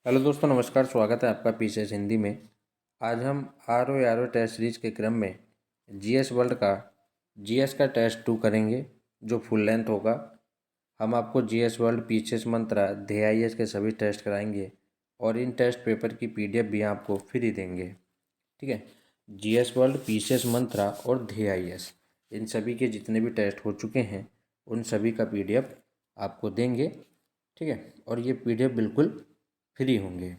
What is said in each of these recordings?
Hello दोस्तों, नमस्कार। स्वागत है आपका पीसीएस हिंदी में। आज हम आर ओ टेस्ट सीरीज के क्रम में जीएस वर्ल्ड का जीएस का टेस्ट 2 करेंगे, जो फुल लेंथ होगा। हम आपको जीएस वर्ल्ड, पीसीएस मंत्रा, DIS के सभी टेस्ट कराएंगे और इन टेस्ट पेपर की PDF भी आपको फ्री देंगे। ठीक है। जीएस वर्ल्ड, पीसीएस मंत्रा और DIS, इन सभी के जितने भी टेस्ट हो चुके हैं उन सभी का PDF आपको देंगे। ठीक है। और ये PDF बिल्कुल फ्री होंगे।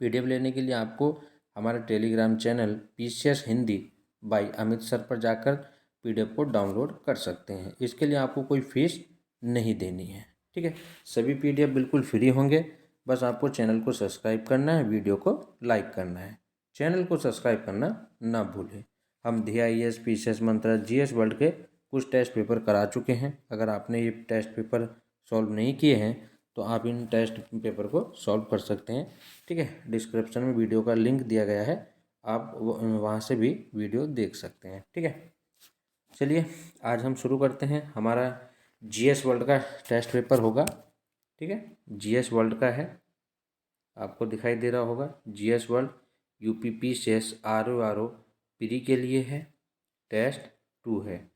PDF लेने के लिए आपको हमारा telegram channel PCS Hindi by Amit sir पर जाकर PDF को डाउनलोड कर सकते हैं। इसके लिए आपको कोई फीस नहीं देनी है। ठीक है। सभी PDF बिल्कुल फ्री होंगे। बस आपको चैनल को सब्सक्राइब करना है, वीडियो को लाइक करना है। चैनल को सब्सक्राइब करना ना भूलें। हम DIS, पीसीएस मंत्रा, जीएस वर्ल्ड के कुछ टेस्ट पेपर करा चुके हैं। अगर आपने ये टेस्ट पेपर सॉल्व नहीं किए हैं तो आप इन टेस्ट पेपर को सॉल्व कर सकते हैं। ठीक है। डिस्क्रिप्शन में वीडियो का लिंक दिया गया है, आप वहाँ से भी वीडियो देख सकते हैं। ठीक है। चलिए आज हम शुरू करते हैं। हमारा जीएस वर्ल्ड का टेस्ट पेपर होगा। ठीक है। जीएस वर्ल्ड का है, आपको दिखाई दे रहा होगा। GS world UPPCS RO pre के लिए है, टेस्ट 2 है।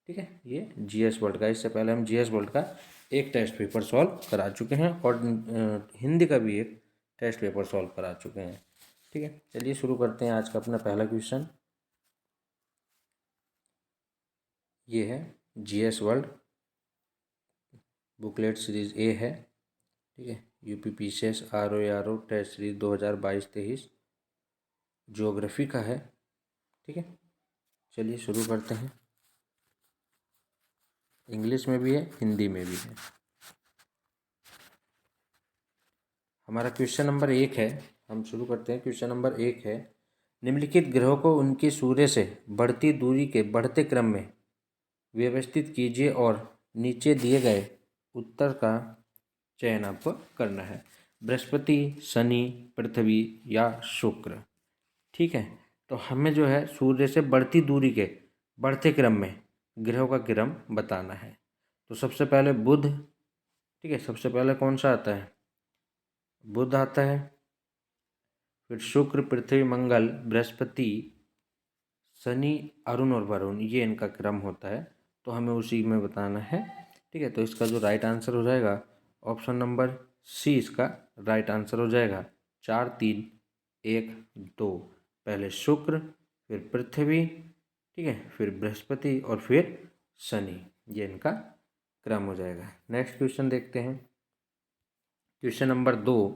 ठीक है। ये जीएस वर्ल्ड का, इससे पहले हम जीएस वर्ल्ड का एक टेस्ट पेपर सॉल्व करा चुके हैं और हिंदी का भी एक टेस्ट पेपर सॉल्व करा चुके हैं। ठीक है। चलिए शुरू करते हैं आज का अपना पहला क्वेश्चन। ये है GS world booklet series A है। ठीक है। UPPCS RO test series 2022-23 geography का है। ठीक है। चलिए शुरू करते हैं। इंग्लिश में भी है, हिंदी में भी है। हमारा क्वेश्चन नंबर 1 है। हम शुरू करते हैं। क्वेश्चन नंबर 1 है, निम्नलिखित ग्रहों को उनके सूर्य से बढ़ती दूरी के बढ़ते क्रम में व्यवस्थित कीजिए और नीचे दिए गए उत्तर का चयन आपको करना है। बृहस्पति, शनि, पृथ्वी या शुक्र। ठीक है। तो हमें जो है सूर्य से बढ़ती दूरी के बढ़ते क्रम में ग्रहों का क्रम बताना है। तो सबसे पहले बुध। ठीक है। सबसे पहले कौन सा आता है? बुध आता है। फिर शुक्र, पृथ्वी, मंगल, बृहस्पति, शनि, अरुण और वरुण, ये इनका क्रम होता है। तो हमें उसी में बताना है। ठीक है। तो इसका जो राइट आंसर हो जाएगा ऑप्शन नंबर सी, इसका राइट आंसर हो जाएगा। 4, 3, 1, 2। पहले शुक्र, फिर पृथ्वी, ठीक है, फिर बृहस्पति और फिर शनि, ये इनका क्रम हो जाएगा। नेक्स्ट क्वेश्चन देखते हैं। Question number 2।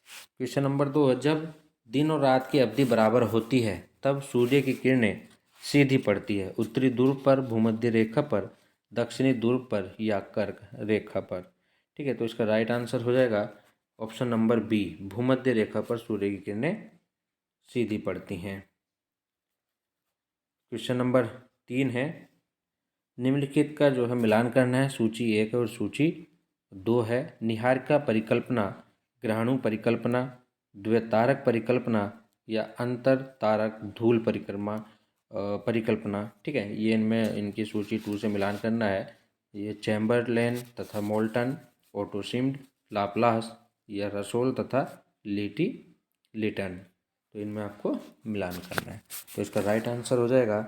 क्वेश्चन नंबर 2 है, जब दिन और रात की अवधि बराबर होती है तब सूर्य की किरणें सीधी पड़ती है उत्तरी ध्रुव पर, भूमध्य रेखा पर, दक्षिणी ध्रुव पर या कर्क रेखा पर। ठीक है। तो इसका राइट आंसर हो जाएगा ऑप्शन नंबर बी, भूमध्य रेखा पर सूर्य की किरणें सीधी पड़ती हैं। क्वेश्चन नंबर 3 है, निम्नलिखित का जो है मिलान करना है। सूची 1 और सूची 2 है। निहारिका परिकल्पना, ग्रहाणु परिकल्पना, द्वितारक परिकल्पना या अंतर तारक धूल परिकल्पना। ठीक है। ये इनमें इनकी सूची 2 से मिलान करना है। ये चैम्बरलेन तथा मोल्टन, ओटो शिम्ड, लाप्लास या रसोल तथा लिटन। तो इनमें आपको मिलान करना है। तो इसका राइट आंसर हो जाएगा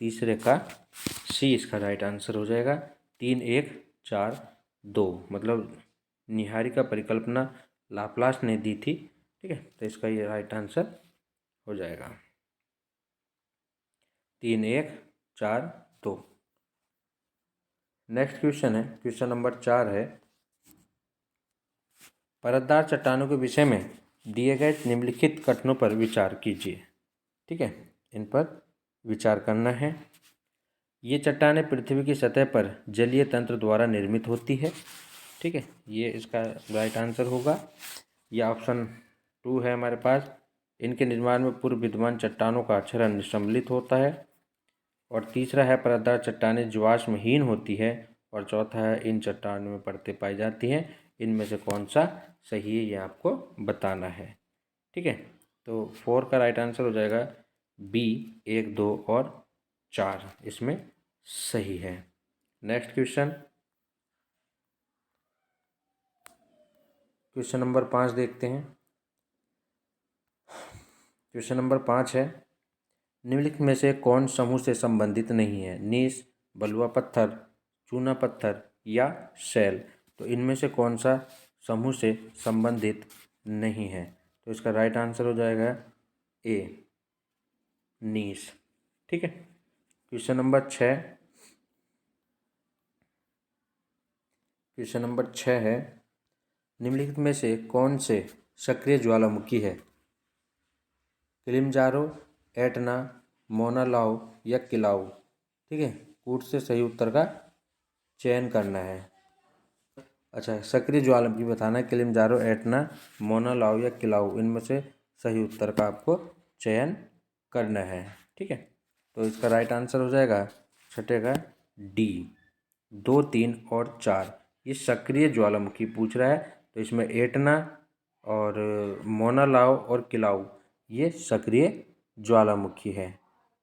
तीसरे का सी, इसका राइट आंसर हो जाएगा। 3, 1, 4, 2, मतलब निहारिका परिकल्पना लाप्लास ने दी थी। ठीक है। तो इसका ये राइट आंसर हो जाएगा 3, 1, 4, 2। नेक्स्ट क्वेश्चन है, क्वेश्चन नंबर 4 है, परतदार चट्टानों के विषय में दिए गए निम्नलिखित कथनों पर विचार कीजिए। ठीक है। इन पर विचार करना है। ये चट्टानें पृथ्वी की सतह पर जलीय तंत्र द्वारा निर्मित होती है। ठीक है। ये इसका राइट आंसर होगा। यह ऑप्शन 2 है हमारे पास। इनके निर्माण में पूर्व विद्यमान चट्टानों का क्षरण सम्मिलित होता है। और तीसरा है, परतदार चट्टानें जीवाश्महीन होती है। और चौथा है, इन चट्टानों में परतें पाई जाती हैं। इनमें से कौन सा सही है ये आपको बताना है। ठीक है। तो 4 का राइट आंसर हो जाएगा बी, 1, 2 और 4 इसमें सही है। नेक्स्ट क्वेश्चन, क्वेश्चन नंबर 5 देखते हैं। क्वेश्चन नंबर 5 है, निम्नलिखित में से कौन समूह से संबंधित नहीं है? नीस, बलुआ पत्थर, चूना पत्थर या शैल। तो इनमें से कौन सा समूह से संबंधित नहीं है? तो इसका राइट आंसर हो जाएगा ए, नीस। ठीक है। Question number 6। क्वेश्चन नंबर 6 है, निम्नलिखित में से कौन से सक्रिय ज्वालामुखी है? किलिमंजारो, एटना, मोना लाओ या किलाउ। ठीक है, कूट से सही उत्तर का चयन करना है। अच्छा, सक्रिय ज्वालामुखी बताना है, किलिमंजारो, एटना, मोना लाओ या किलाउ, इनमें से सही उत्तर का आपको चयन करना है। ठीक है, तो इसका राइट आंसर हो जाएगा छठे का डी, 2, 3 और 4। ये सक्रिय ज्वालामुखी पूछ रहा है, तो इसमें एटना और मोना लाओ और किलाउ ये सक्रिय ज्वालामुखी है।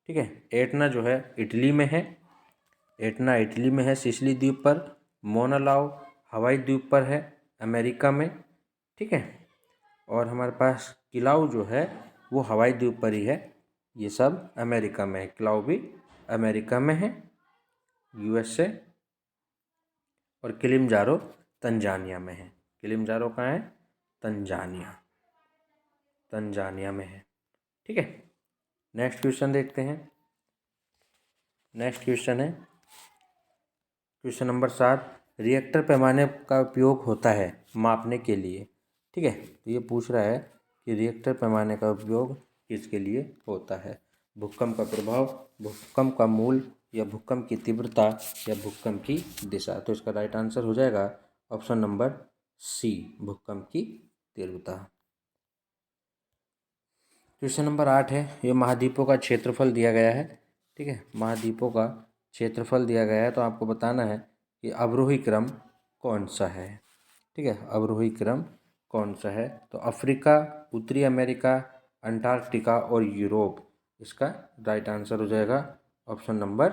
ठीक है, एटना जो है इटली में है, एटना इटली में है सिसिली द्वीप पर। मोना लाओ हवाई द्वीप पर है अमेरिका में। ठीक है, और हमारे पास किलाउ जो है वो हवाई द्वीप पर ही है, ये सब अमेरिका में है। किलाउ भी अमेरिका में है, यूएसए। और किलिमंजारो तंजानिया में है। किलिमंजारो कहाँ है? तंजानिया, तंजानिया में है। ठीक है, नेक्स्ट क्वेश्चन देखते हैं। नेक्स्ट क्वेश्चन है क्वेश्चन नंबर 7, रिएक्टर पैमाने का उपयोग होता है मापने के लिए। ठीक है, तो ये पूछ रहा है कि रिएक्टर पैमाने का उपयोग किसके लिए होता है? भूकंप का प्रभाव, भूकंप का मूल या भूकंप की तीव्रता या भूकंप की दिशा। तो इसका राइट आंसर हो जाएगा ऑप्शन नंबर सी, भूकंप की तीव्रता। क्वेश्चन नंबर 8 है, ये महाद्वीपों का क्षेत्रफल दिया गया है। ठीक है, महाद्वीपों का क्षेत्रफल दिया गया है, तो आपको बताना है कि अवरोही क्रम कौन सा है। ठीक है, अवरोही क्रम कौन सा है? तो अफ्रीका, उत्तरी अमेरिका, अंटार्कटिका और यूरोप, इसका राइट आंसर हो जाएगा ऑप्शन नंबर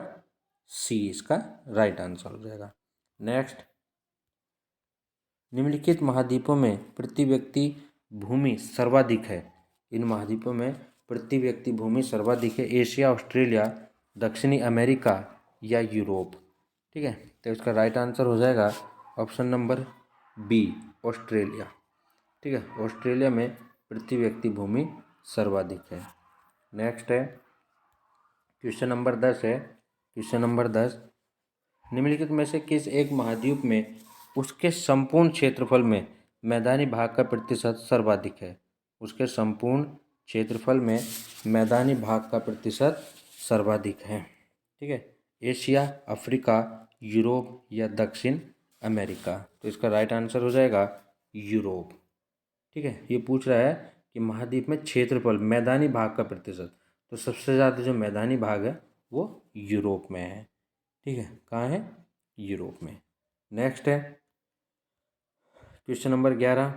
सी, इसका राइट आंसर हो जाएगा। नेक्स्ट, निम्नलिखित महाद्वीपों में प्रति व्यक्ति भूमि सर्वाधिक है। इन महाद्वीपों में प्रति व्यक्ति भूमि सर्वाधिक है, एशिया, ऑस्ट्रेलिया, दक्षिणी अमेरिका या यूरोप। ठीक है, तो इसका राइट आंसर हो जाएगा ऑप्शन नंबर बी, ऑस्ट्रेलिया। ठीक है, ऑस्ट्रेलिया में प्रति व्यक्ति भूमि सर्वाधिक है। नेक्स्ट है क्वेश्चन नंबर 10 है। क्वेश्चन नंबर 10, निम्नलिखित में से किस एक महाद्वीप में उसके संपूर्ण क्षेत्रफल में मैदानी भाग का प्रतिशत सर्वाधिक है? उसके संपूर्ण क्षेत्रफल में मैदानी भाग का प्रतिशत सर्वाधिक है। ठीक है, एशिया, अफ्रीका, यूरोप या दक्षिण अमेरिका। तो इसका राइट आंसर हो जाएगा यूरोप। ठीक है, ये पूछ रहा है कि महाद्वीप में क्षेत्रफल मैदानी भाग का प्रतिशत, तो सबसे ज़्यादा जो मैदानी भाग है वो यूरोप में है। ठीक है, कहाँ है? यूरोप में। नेक्स्ट है क्वेश्चन नंबर 11,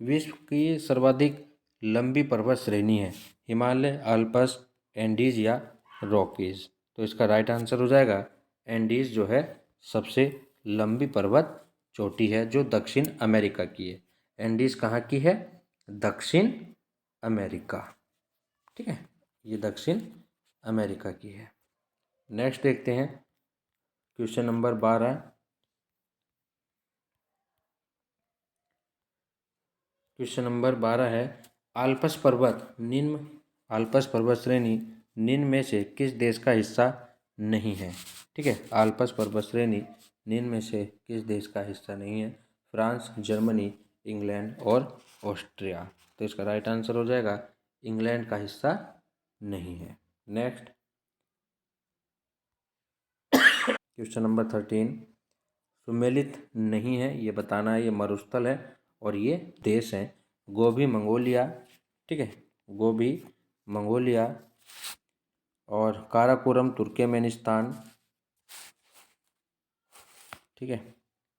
विश्व की सर्वाधिक लंबी पर्वत श्रेणी है हिमालय, आल्प्स, एंडीज या रॉकीज। तो इसका राइट आंसर हो जाएगा एंडीज जो है सबसे लंबी पर्वत चोटी है, जो दक्षिण अमेरिका की है। एंडीज कहाँ की है? दक्षिण अमेरिका। ठीक है, ये दक्षिण अमेरिका की है। नेक्स्ट देखते हैं क्वेश्चन नंबर 12। क्वेश्चन नंबर 12 है, आल्पस पर्वत श्रेणी निम्न में से किस देश का हिस्सा नहीं है? ठीक है, आल्पस पर्वत श्रेणी निम्न में से किस देश का हिस्सा नहीं है? फ्रांस, जर्मनी, इंग्लैंड और ऑस्ट्रिया। तो इसका राइट आंसर हो जाएगा इंग्लैंड का हिस्सा नहीं है। नेक्स्ट क्वेश्चन नंबर 13, सुमेलित नहीं है ये बताना है, ये मरुस्थल है और ये देश हैं गोबी मंगोलिया। ठीक है, गोबी मंगोलिया और काराकोरम तुर्कमेनिस्तान। ठीक है,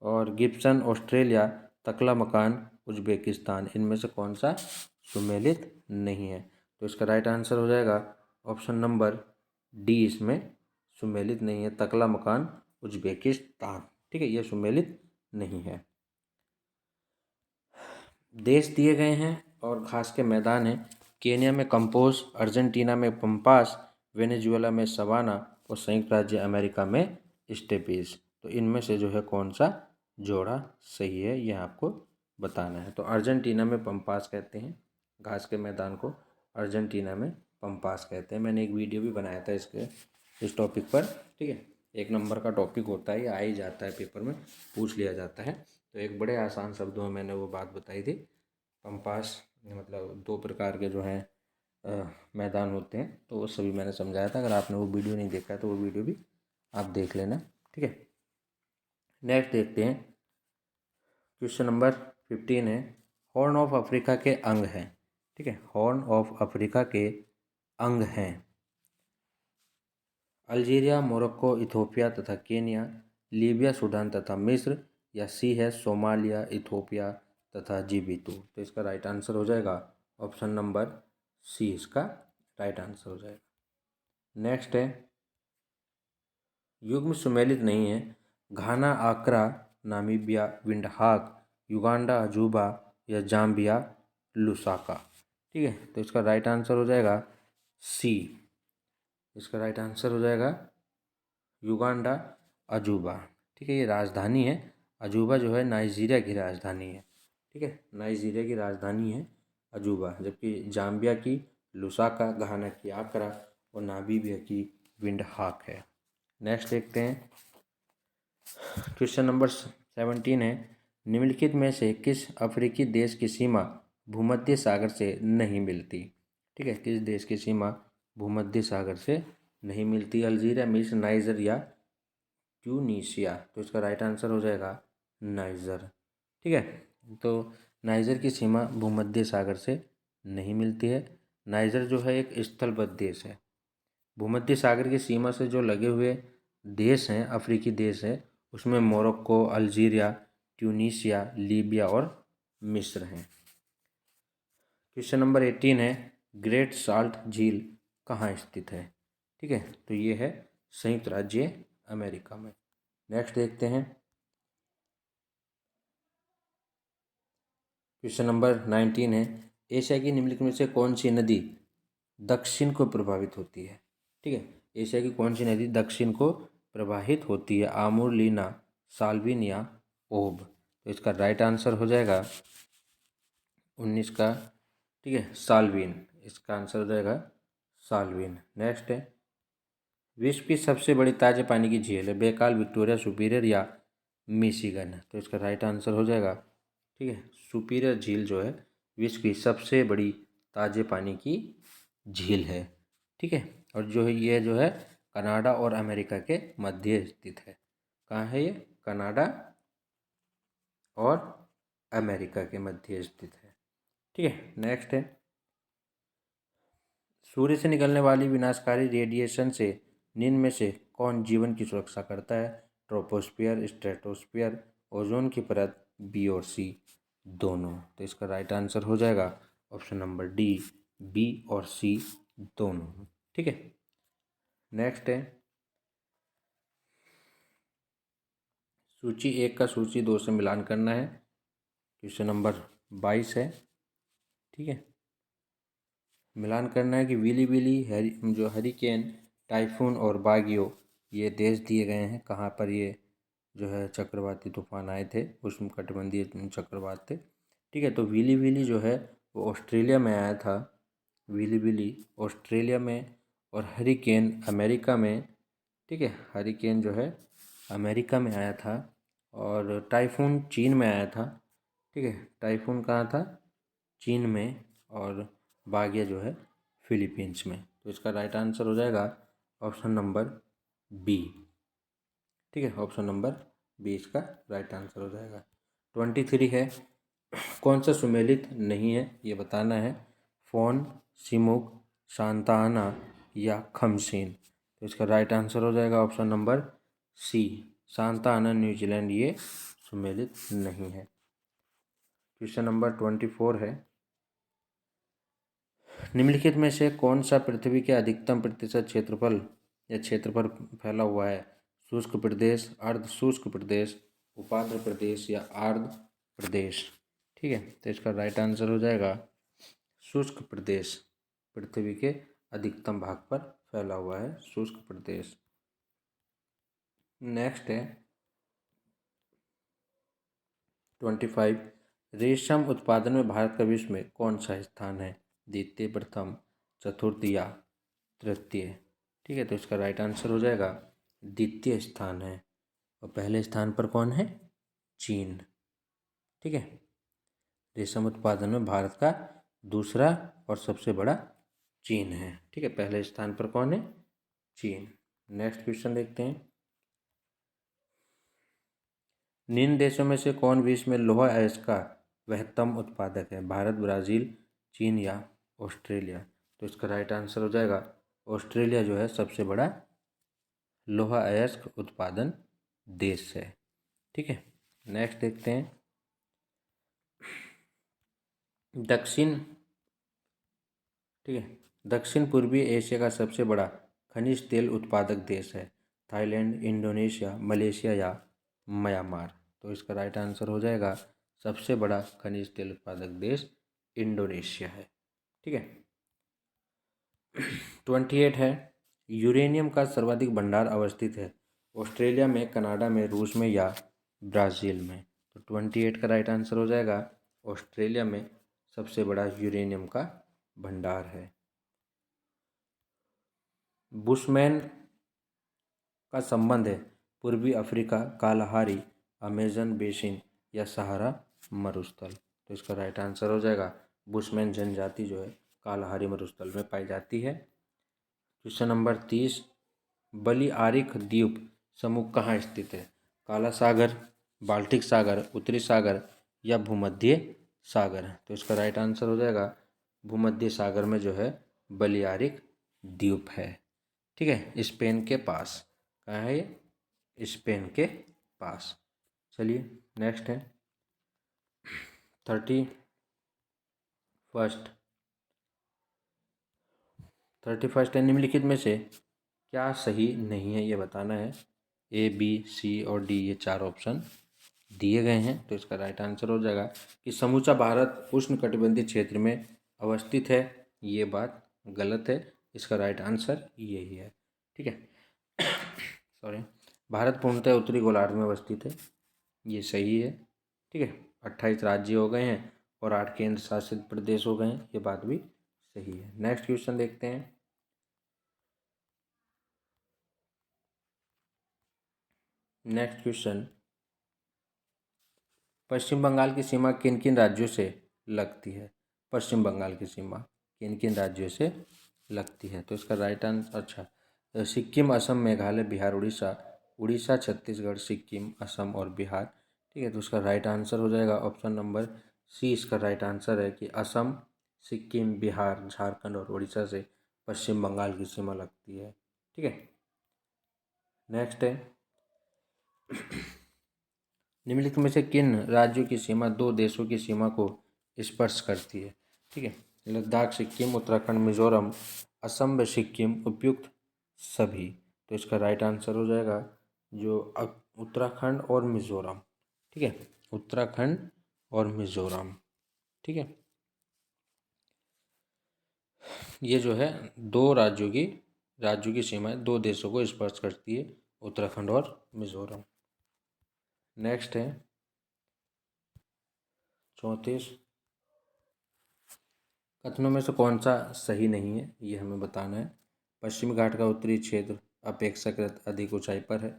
और गिब्सन ऑस्ट्रेलिया, तकलामकान उज्बेकिस्तान, इनमें से कौन सा सुमेलित नहीं है? तो इसका राइट आंसर हो जाएगा ऑप्शन नंबर डी, इसमें सुमेलित नहीं है, तकलामकान उज्बेकिस्तान। ठीक है, ये सुमेलित नहीं है। देश दिए गए हैं और घास के मैदान हैं। केन्या में कंपोज, अर्जेंटीना में पंपास, वेनेजुएला में सवाना और संयुक्त राज्य अमेरिका में स्टेपीज। तो इनमें से जो है कौन सा जोड़ा सही है ये आपको बताना है। तो अर्जेंटीना में पंपास कहते हैं घास के मैदान को, अर्जेंटीना में पंपास कहते हैं। मैंने एक वीडियो भी बनाया था इस टॉपिक पर, ठीक है। 1 नंबर का टॉपिक होता है, ये आ ही जाता है पेपर में, पूछ लिया जाता है। तो एक बड़े आसान शब्दों में मैंने वो बात बताई थी। पंपास मतलब 2 प्रकार के जो हैं मैदान होते हैं, तो वो सभी मैंने समझाया था। अगर आपने वो वीडियो नहीं देखा है तो वो वीडियो भी आप देख लेना, ठीक है। नेक्स्ट देखते हैं, क्वेश्चन नंबर 15 है, हॉर्न ऑफ अफ्रीका के अंग हैं, ठीक है। हॉर्न ऑफ अफ्रीका के अंग हैं अल्जीरिया, मोरक्को, इथोपिया तथा केन्या, लीबिया, सूडान तथा मिस्र, या सी है सोमालिया, इथोपिया तथा जिबूती। तो इसका राइट आंसर हो जाएगा ऑप्शन नंबर सी, इसका राइट आंसर हो जाएगा। नेक्स्ट है, युग्म सुमेलित नहीं है, घाना, आक्रा, नामीबिया, विंडहाक, युगांडा, अजूबा या जाम्बिया, लुसाका, ठीक है। तो इसका राइट आंसर हो जाएगा सी, इसका राइट आंसर हो जाएगा युगांडा, अजूबा, ठीक है। ये राजधानी है, अजूबा जो है नाइजीरिया की राजधानी है, ठीक है। नाइजीरिया की राजधानी है अजूबा, जबकि जाम्बिया की लुसाका, घाना की आक्रा और नामीबिया की विंडहाक है। नेक्स्ट देखते हैं, क्वेश्चन नंबर 17 है, निम्नलिखित में से किस अफ्रीकी देश की सीमा भूमध्य सागर से नहीं मिलती, ठीक है। किस देश की सीमा भूमध्य सागर से नहीं मिलती, अल्जीरिया, मिस्र, नाइजर या ट्यूनीशिया। तो इसका राइट आंसर हो जाएगा नाइजर, ठीक है। तो नाइजर की सीमा भूमध्य सागर से नहीं मिलती है। नाइजर जो है एक स्थलबद्ध देश है। भूमध्य सागर की सीमा से जो लगे हुए देश हैं, अफ्रीकी देश हैं, उसमें मोरक्को, अल्जीरिया, ट्यूनीशिया, लीबिया और मिस्र हैं। क्वेश्चन नंबर 18 है, ग्रेट साल्ट झील कहाँ स्थित है, ठीक है। तो ये है संयुक्त राज्य अमेरिका में। नेक्स्ट देखते हैं, क्वेश्चन नंबर 19 है, एशिया की निम्नलिखित में से कौन सी नदी दक्षिण को प्रभावित होती है, ठीक है। एशिया की कौन सी नदी दक्षिण को प्रभावित होती है, आमूर, लीना, साल्विन या ओब। तो इसका राइट आंसर हो जाएगा 19 का, ठीक है, साल्विन, इसका आंसर हो जाएगा साल्विन। नेक्स्ट है, विश्व की सबसे बड़ी ताजे पानी की झील है, बेकाल, विक्टोरिया, सुपीरियर या मिशिगन। तो इसका राइट आंसर हो जाएगा, ठीक है, सुपीरियर झील जो है विश्व की सबसे बड़ी ताजे पानी की झील है, ठीक है। और जो है ये जो है कनाडा और अमेरिका के मध्य स्थित है। कहाँ है ये? कनाडा और अमेरिका के मध्य स्थित है, ठीक है। नेक्स्ट है, सूर्य से निकलने वाली विनाशकारी रेडिएशन से निम्न में से कौन जीवन की सुरक्षा करता है, ट्रोपोस्फियर, स्ट्रेटोस्फियर, ओजोन की परत, बी और सी दोनों। तो इसका राइट आंसर हो जाएगा ऑप्शन नंबर डी, बी और सी दोनों, ठीक है। नेक्स्ट है, सूची 1 का सूची 2 से मिलान करना है। क्वेश्चन नंबर 22 है, ठीक है। मिलान करना है कि विली विली जो हरिकेन, टाइफून और बागियो, ये देश दिए गए हैं कहाँ पर ये जो है चक्रवाती तूफान आए थे, उष्णकटिबंधीय चक्रवात थे, ठीक है। तो विली विली जो है वो ऑस्ट्रेलिया में आया था, विली विली ऑस्ट्रेलिया में, और हरिकेन अमेरिका में, ठीक है। हरिकेन जो है अमेरिका में आया था, और टाइफून चीन में आया था, ठीक है। टाइफून कहाँ था? चीन में, और बागिया जो है फिलीपींस में। तो इसका राइट आंसर हो जाएगा ऑप्शन नंबर बी, ठीक है। ऑप्शन नंबर बी इसका राइट आंसर हो जाएगा। 23 है, कौन सा सुमेलित नहीं है ये बताना है, फोन, सिमुक, सांता आना या खमसीन। तो इसका राइट आंसर हो जाएगा ऑप्शन नंबर सी, सांता आना, न्यूजीलैंड, ये सुमेलित नहीं है। क्वेश्चन नंबर 24 है, निम्नलिखित में से कौन सा पृथ्वी के अधिकतम प्रतिशत क्षेत्रफल या क्षेत्र पर फैला हुआ है, शुष्क प्रदेश, अर्ध शुष्क प्रदेश, उपाद्र प्रदेश या आर्द्र प्रदेश। ठीक है, तो इसका राइट आंसर हो जाएगा शुष्क प्रदेश, पृथ्वी के अधिकतम भाग पर फैला हुआ है शुष्क प्रदेश। नेक्स्ट है 25, रेशम उत्पादन में भारत का विश्व में कौन सा स्थान है? द्वितीय, प्रथम, चतुर्थ या तृतीय? ठीक है, तो इसका राइट आंसर हो जाएगा द्वितीय स्थान है। और पहले स्थान पर कौन है? चीन। ठीक है, रेशम उत्पादन में भारत का दूसरा और सबसे बड़ा चीन है। ठीक है, पहले स्थान पर कौन है? चीन। नेक्स्ट क्वेश्चन देखते हैं, निम्न देशों में से कौन विश्व में लौह अयस्क का वृहत्तम उत्पादक है? भारत, ब्राज़ील, चीन या ऑस्ट्रेलिया? तो इसका राइट आंसर हो जाएगा ऑस्ट्रेलिया जो है सबसे बड़ा लौह अयस्क उत्पादन देश है। ठीक है, नेक्स्ट देखते हैं, दक्षिण ठीक है, दक्षिण पूर्वी एशिया का सबसे बड़ा खनिज तेल उत्पादक देश है? थाईलैंड, इंडोनेशिया, मलेशिया या म्यांमार? तो इसका राइट आंसर हो जाएगा सबसे बड़ा खनिज तेल उत्पादक देश इंडोनेशिया है। ठीक है, 28 है, यूरेनियम का सर्वाधिक भंडार अवस्थित है? ऑस्ट्रेलिया में, कनाडा में, रूस में या ब्राज़ील में? तो 28 का राइट आंसर हो जाएगा ऑस्ट्रेलिया में सबसे बड़ा यूरेनियम का भंडार है। बुशमैन का संबंध है पूर्वी अफ्रीका, कालाहारी, अमेजन बेसिन या सहारा मरुस्थल? तो इसका राइट आंसर हो जाएगा बुशमैन जनजाति जो है कालाहारी मरुस्थल में पाई जाती है। क्वेश्चन नंबर 30, बलियारिक द्वीप समूह कहाँ स्थित है? काला सागर, बाल्टिक सागर, उत्तरी सागर या भूमध्य सागर? तो इसका राइट आंसर हो जाएगा भूमध्य सागर में जो है बलियारिक द्वीप है। ठीक है, स्पेन के पास। कहाँ है ये? स्पेन के पास। चलिए नेक्स्ट है 31 है, निम्नलिखित में से क्या सही नहीं है ये बताना है। ए, बी, सी और डी ये चार ऑप्शन दिए गए हैं। तो इसका राइट आंसर हो जाएगा कि समूचा भारत उष्णकटिबंधीय क्षेत्र में अवस्थित है। ये बात गलत है, इसका राइट आंसर यही है। ठीक है, सॉरी, भारत पूर्णतः उत्तरी गोलार्ध में अवस्थित है, ये सही है। ठीक है, 28 राज्य हो गए हैं और 8 केंद्र शासित प्रदेश हो गए हैं, ये बात भी सही है। नेक्स्ट क्वेश्चन देखते हैं, नेक्स्ट क्वेश्चन, पश्चिम बंगाल की सीमा किन किन राज्यों से लगती है? पश्चिम बंगाल की सीमा किन किन राज्यों से लगती है? तो इसका राइट आंसर, अच्छा, सिक्किम, असम, मेघालय, बिहार, उड़ीसा, उड़ीसा, छत्तीसगढ़, सिक्किम, असम और बिहार। ठीक है, तो इसका राइट आंसर हो जाएगा ऑप्शन नंबर सी। इसका राइट आंसर है कि असम, सिक्किम, बिहार, झारखंड और उड़ीसा से पश्चिम बंगाल की सीमा लगती है। ठीक है, नेक्स्ट है, निम्नलिखित में से किन राज्यों की सीमा दो देशों की सीमा को स्पर्श करती है? ठीक है, लद्दाख, सिक्किम, उत्तराखंड, मिजोरम, असम व सिक्किम, उपयुक्त सभी? तो इसका राइट आंसर हो जाएगा जो उत्तराखंड और मिजोरम। ठीक है, उत्तराखंड और मिजोरम। ठीक है, ये जो है दो राज्यों की सीमाएं दो देशों को स्पर्श करती है, उत्तराखंड और मिजोरम। नेक्स्ट है 34, कथनों में से कौन सा सही नहीं है ये हमें बताना है। पश्चिमी घाट का उत्तरी क्षेत्र अपेक्षाकृत अधिक ऊंचाई पर है।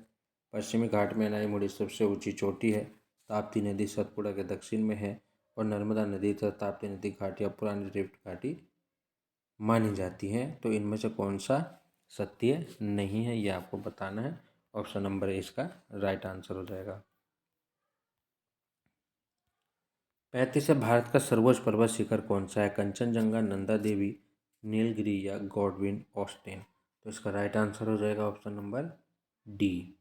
पश्चिमी घाट में अनाईमुड़ी सबसे ऊंची चोटी है। ताप्ती नदी सतपुड़ा के दक्षिण में है और नर्मदा नदी तथा ताप्ती नदी घाटियाँ पुरानी रिफ्ट घाटी मानी जाती हैं। तो इनमें से कौन सा सत्य नहीं है ये आपको बताना है। ऑप्शन नंबर ए इसका राइट आंसर हो जाएगा। 35 है, भारत का सर्वोच्च पर्वत शिखर कौन सा है? कंचनजंगा, नंदा देवी, नीलगिरी या गॉडविन ऑस्टिन? तो इसका राइट आंसर हो जाएगा ऑप्शन नंबर डी।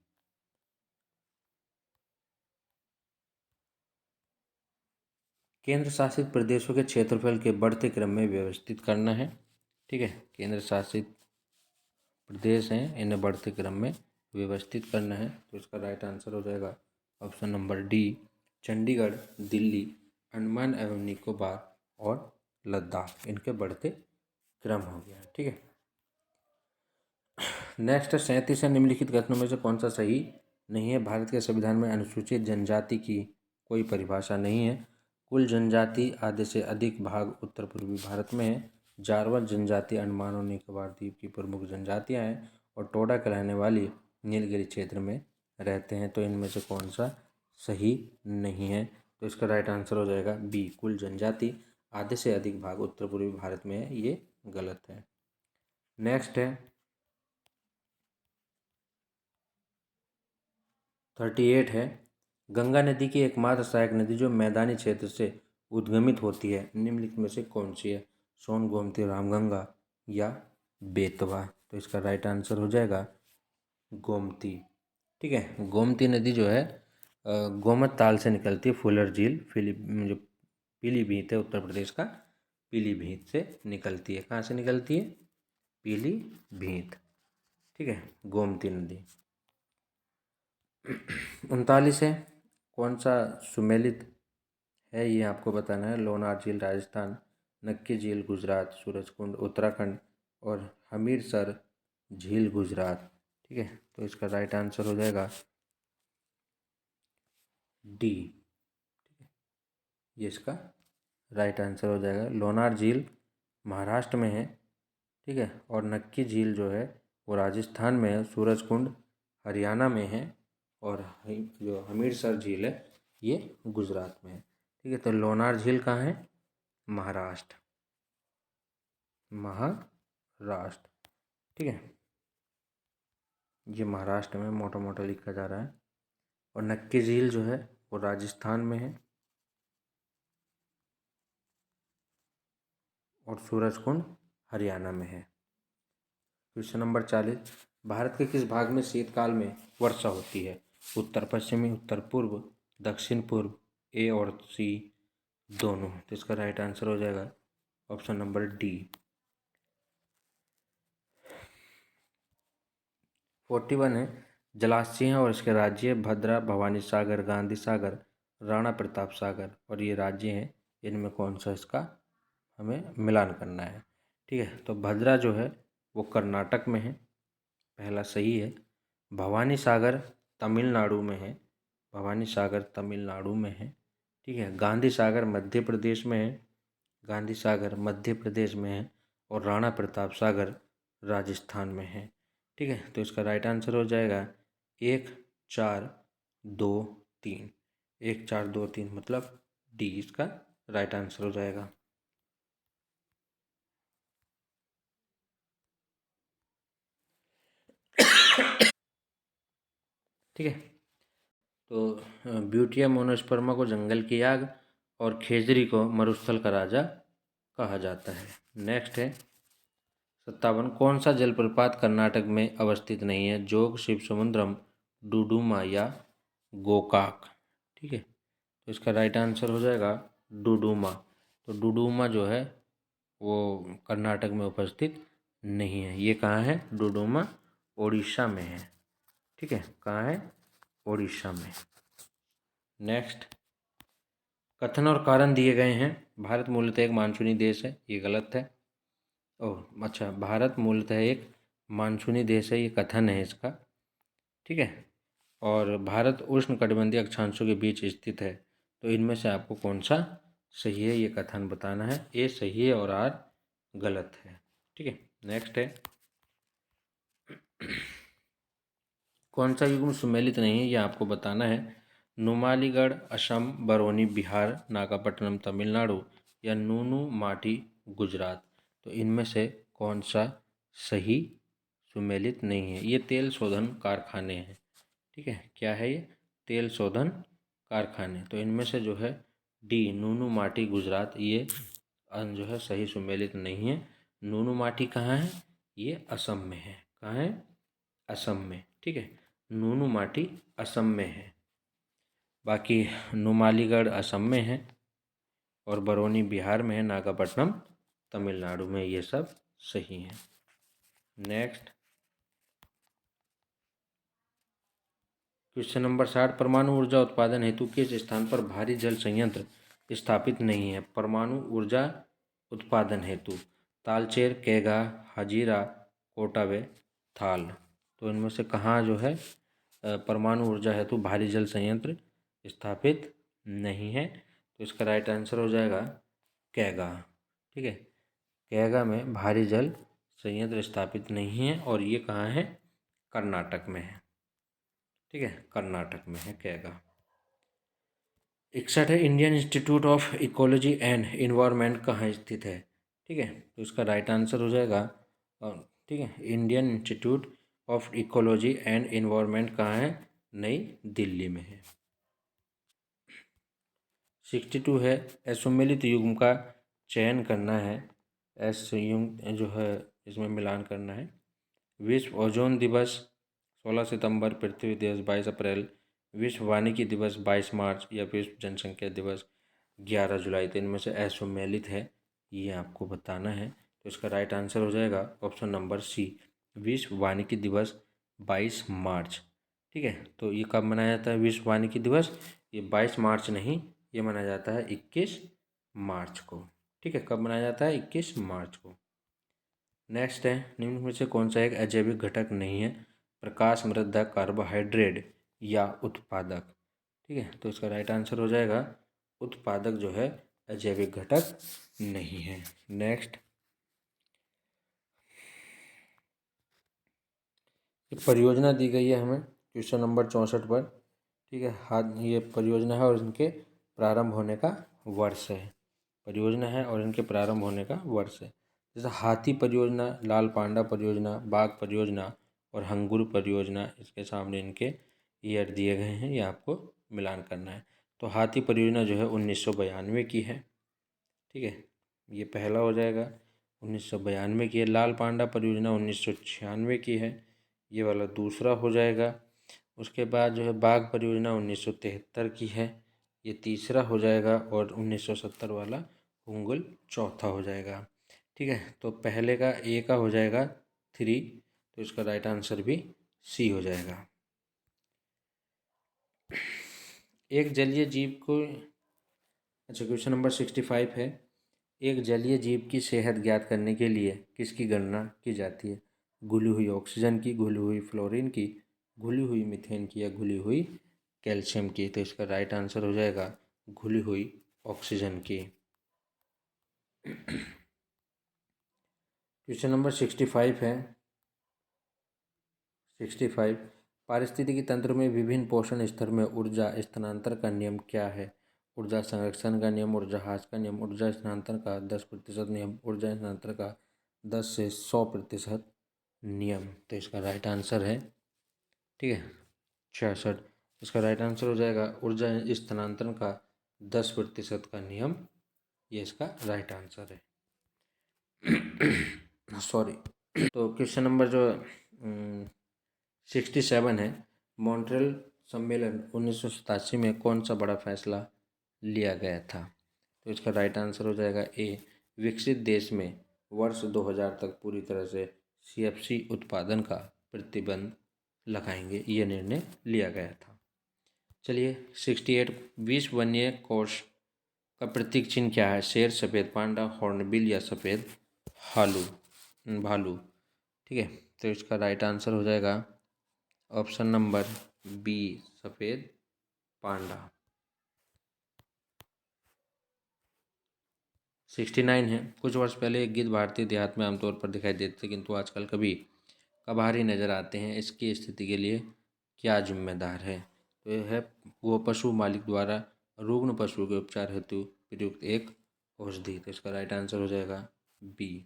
केंद्र शासित प्रदेशों के क्षेत्रफल के बढ़ते क्रम में व्यवस्थित करना है। ठीक है, केंद्र शासित प्रदेश हैं इन्हें बढ़ते क्रम में व्यवस्थित करना है। तो इसका राइट आंसर हो जाएगा option number D, Chandigarh, Delhi, Andaman एवं निकोबार और लद्दाख, इनके बढ़ते क्रम हो गया। ठीक है। नेक्स्ट 37 है, निम्नलिखित कथनों में से कौन सा सही नहीं है। भारत के संविधान में अनुसूचित जनजाति की कोई परिभाषा नहीं है। कुल जनजाति आधे से अधिक भाग उत्तर पूर्वी भारत में है। जारवा जनजाति अंडमान और निकोबार द्वीप की प्रमुख जनजातियां हैं और टोडा कहलाने वाली नीलगिरी क्षेत्र में रहते हैं। तो इनमें से कौन सा सही नहीं है। तो इसका राइट आंसर हो जाएगा बी, कुल जनजाति आधे से अधिक भाग उत्तर पूर्वी भारत में है, ये गलत है। नेक्स्ट है 38 है, गंगा नदी की एकमात्र सहायक नदी जो मैदानी क्षेत्र से उद्गमित होती है निम्नलिखित में से कौन सी है। सोन, गोमती, रामगंगा या बेतवा। तो इसका राइट आंसर हो जाएगा गोमती। ठीक है। गोमती नदी जो है गोमत ताल से निकलती है। फुलर झील जो पीलीभीत है उत्तर प्रदेश का, पीलीभीत से निकलती है। कहाँ से निकलती है? पीलीभीत। ठीक है, गोमती नदी। 39 है, कौन सा सुमेलित है ये आपको बताना है। लोनार झील राजस्थान, नक्की झील गुजरात, सूरजकुंड उत्तराखंड और हमीरसर झील गुजरात। ठीक है, तो इसका राइट आंसर हो जाएगा डी। ये इसका राइट आंसर हो जाएगा। लोनार झील महाराष्ट्र में है। ठीक है, और नक्की झील जो है वो राजस्थान में है। सूरजकुंड हरियाणा में है और जो हमीरसर झील है ये गुजरात में है। ठीक है, तो लोनार झील कहाँ है? महाराष्ट्र। महाराष्ट्र। ठीक है, ये महाराष्ट्र में मोटा मोटा लिखा जा रहा है। और नक्की झील जो है वो राजस्थान में है और सूरजकुंड हरियाणा में है। क्वेश्चन नंबर 40, भारत के किस भाग में शीतकाल में वर्षा होती है। उत्तर पश्चिमी, उत्तर पूर्व, दक्षिण पूर्व, ए और सी दोनों। तो इसका राइट आंसर हो जाएगा ऑप्शन नंबर डी। 41 है, जलाशय हैं और इसके राज्य भद्रा, भवानी सागर, गांधी सागर, राणा प्रताप सागर और ये राज्य हैं। इनमें कौन सा इसका हमें मिलान करना है। ठीक है, तो भद्रा जो है वो कर्नाटक में है, पहला सही है। भवानी सागर तमिलनाडु में है, भवानी सागर तमिलनाडु में है। ठीक है, गांधी सागर मध्य प्रदेश में है, गांधी सागर मध्य प्रदेश में है और राणा प्रताप सागर राजस्थान में है। ठीक है, तो इसका राइट आंसर हो जाएगा 1 4 2 3। 1 4 2 3 मतलब डी इसका राइट आंसर हो जाएगा। ठीक है, तो ब्यूटिया मोनोस्पर्मा को जंगल की आग और खेजरी को मरुस्थल का राजा कहा जाता है। नेक्स्ट है 57, कौन सा जलप्रपात कर्नाटक में अवस्थित नहीं है। जोग, शिवसमुद्रम, डुडुमा या गोकाक। ठीक है, तो इसका राइट आंसर हो जाएगा डुडुमा। तो डुडुमा जो है वो कर्नाटक में उपस्थित नहीं है। ये कहाँ है? डुडुमा ओडिशा में है। ठीक है, कहाँ है? ओडिशा में। नेक्स्ट, कथन और कारण दिए गए हैं। भारत मूलतः एक मानसूनी देश है, ये गलत है। ओह अच्छा, भारत मूलतः एक मानसूनी देश है, ये कथन है इसका। ठीक है, और भारत उष्णकटिबंधीय अक्षांशों के बीच स्थित है। तो इनमें से आपको कौन सा सही है ये कथन बताना है। ए सही है और आर गलत है। ठीक है, नेक्स्ट है कौन सा युग्म सुमेलित नहीं है ये आपको बताना है। नुमालीगढ़ असम, बरौनी बिहार, नागापट्टनम तमिलनाडु या नूनू माटी गुजरात। तो इनमें से कौन सा सही सुमेलित नहीं है। ये तेल शोधन कारखाने हैं। ठीक है, क्या है ये? तेल शोधन कारखाने। तो इनमें से जो है डी नूनू माटी गुजरात, ये जो है सही सुमेलित नहीं है। नूनू माटी कहाँ है? ये असम में है। कहाँ है? असम में। ठीक है, नूनू माटी असम में है। बाकी नुमालीगढ़ असम में है और बरौनी बिहार में है, नागापट्टनम तमिलनाडु में। ये सब सही हैं। नेक्स्ट क्वेश्चन नंबर 60, परमाणु ऊर्जा उत्पादन हेतु किस स्थान पर भारी जल संयंत्र स्थापित नहीं है परमाणु ऊर्जा उत्पादन हेतु। तालचेर, केगा, हजीरा, कोटावे, थाल। तो इनमें से कहाँ जो है परमाणु ऊर्जा हेतु भारी जल संयंत्र स्थापित नहीं है? तो इसका राइट आंसर हो जाएगा कैगा। ठीक है, कैगा में भारी जल संयंत्र स्थापित नहीं है और ये कहाँ है? कर्नाटक में है। ठीक है, कर्नाटक में है कैगा। 61 है, Indian institute of ecology and environment कहाँ स्थित है? ठीक है, तो इसका राइट आंसर हो जाएगा ठीक है, Indian institute of ecology and environment कहाँ है? नई दिल्ली में है। 62 है, असुमेलित युग्म का चयन करना है। युग्म जो है इसमें मिलान करना है। विश्व ओजोन दिवस 16 सितंबर, पृथ्वी दिवस 22 अप्रैल, विश्व वानिकी दिवस 22 मार्च या विश्व जनसंख्या दिवस 11 जुलाई। तो इनमें से असुमेलित है, ये आपको बताना है। तो इसका राइट आंसर हो जाएगा ऑप्शन नंबर सी, विश्व वानिकी दिवस 22 मार्च। ठीक है, तो ये कब मनाया जाता है विश्व वानिकी दिवस? ये 22 मार्च नहीं, ये मनाया जाता है 21 मार्च को। ठीक है, कब मनाया जाता है? 21 मार्च को। नेक्स्ट है, निम्न में से कौन सा एक अजैविक घटक नहीं है? प्रकाश, मृदा, कार्बोहाइड्रेट या उत्पादक। ठीक है, तो इसका राइट आंसर हो जाएगा उत्पादक जो है अजैविक घटक नहीं है। नेक्स्ट, परियोजना दी गई है हमें क्वेश्चन नंबर 64 पर। ठीक है, हाँ ये परियोजना है और इनके प्रारंभ होने का वर्ष है। परियोजना है और इनके प्रारंभ होने का वर्ष है। जैसे हाथी परियोजना, लाल पांडा परियोजना, बाघ परियोजना और हंगुर परियोजना, इसके सामने इनके ईयर दिए गए हैं, ये आपको मिलान करना है। तो हाथी परियोजना जो है 1992 की है। ठीक है, ये पहला हो जाएगा, 1992 की है। लाल पांडा परियोजना 1996 की है, ये वाला दूसरा हो जाएगा। उसके बाद जो है बाघ परियोजना 1973 की है, ये तीसरा हो जाएगा। और 1970 वाला हुंगुल चौथा हो जाएगा। ठीक है, तो पहले का ए का हो जाएगा 3, तो इसका राइट आंसर भी सी हो जाएगा। एक जलीय जीव को, अच्छा क्वेश्चन नंबर 65 है, एक जलीय जीव की सेहत ज्ञात करने के लिए किसकी गणना की जाती है? घुली हुई ऑक्सीजन की, घुली हुई फ्लोरीन की, घुली हुई मीथेन की या घुली हुई कैल्शियम की। तो इसका राइट आंसर हो जाएगा घुली हुई ऑक्सीजन की। क्वेश्चन नंबर 65 है, 65, पारिस्थितिकी तंत्र में विभिन्न पोषण स्तर में ऊर्जा स्थानांतरण का नियम क्या है? ऊर्जा संरक्षण का नियम, ऊर्जा ह्रास का नियम, ऊर्जा स्थानांतरण का 10% नियम, ऊर्जा स्थानांतरण का 10 से 100% नियम। तो इसका राइट आंसर है, ठीक है, 66। इसका राइट आंसर हो जाएगा ऊर्जा स्थानांतरण का 10% का नियम, ये इसका राइट आंसर है। सॉरी। तो क्वेश्चन नंबर जो 67 है, मॉन्ट्रियल सम्मेलन 1987 में कौन सा बड़ा फैसला लिया गया था? तो इसका राइट आंसर हो जाएगा ए, विकसित देश में वर्ष 2000 तक पूरी तरह से सीएफसी उत्पादन का प्रतिबंध लगाएंगे, ये निर्णय लिया गया था। चलिए 68, विश्व वन्य कोष का प्रतीक चिन्ह क्या है? शेर, सफ़ेद पांडा, हॉर्नबिल या सफ़ेद भालू। ठीक है, तो इसका राइट आंसर हो जाएगा ऑप्शन नंबर बी, सफ़ेद पांडा। 69 है, कुछ वर्ष पहले एक गिद्ध भारतीय देहात में आमतौर पर दिखाई देते थे किंतु आजकल कभी कभार ही नजर आते हैं, इसकी स्थिति के लिए क्या जिम्मेदार है? तो यह है वो पशु मालिक द्वारा रुग्ण पशु के उपचार हेतु प्रयुक्त एक औषधि। तो इसका राइट आंसर हो जाएगा बी।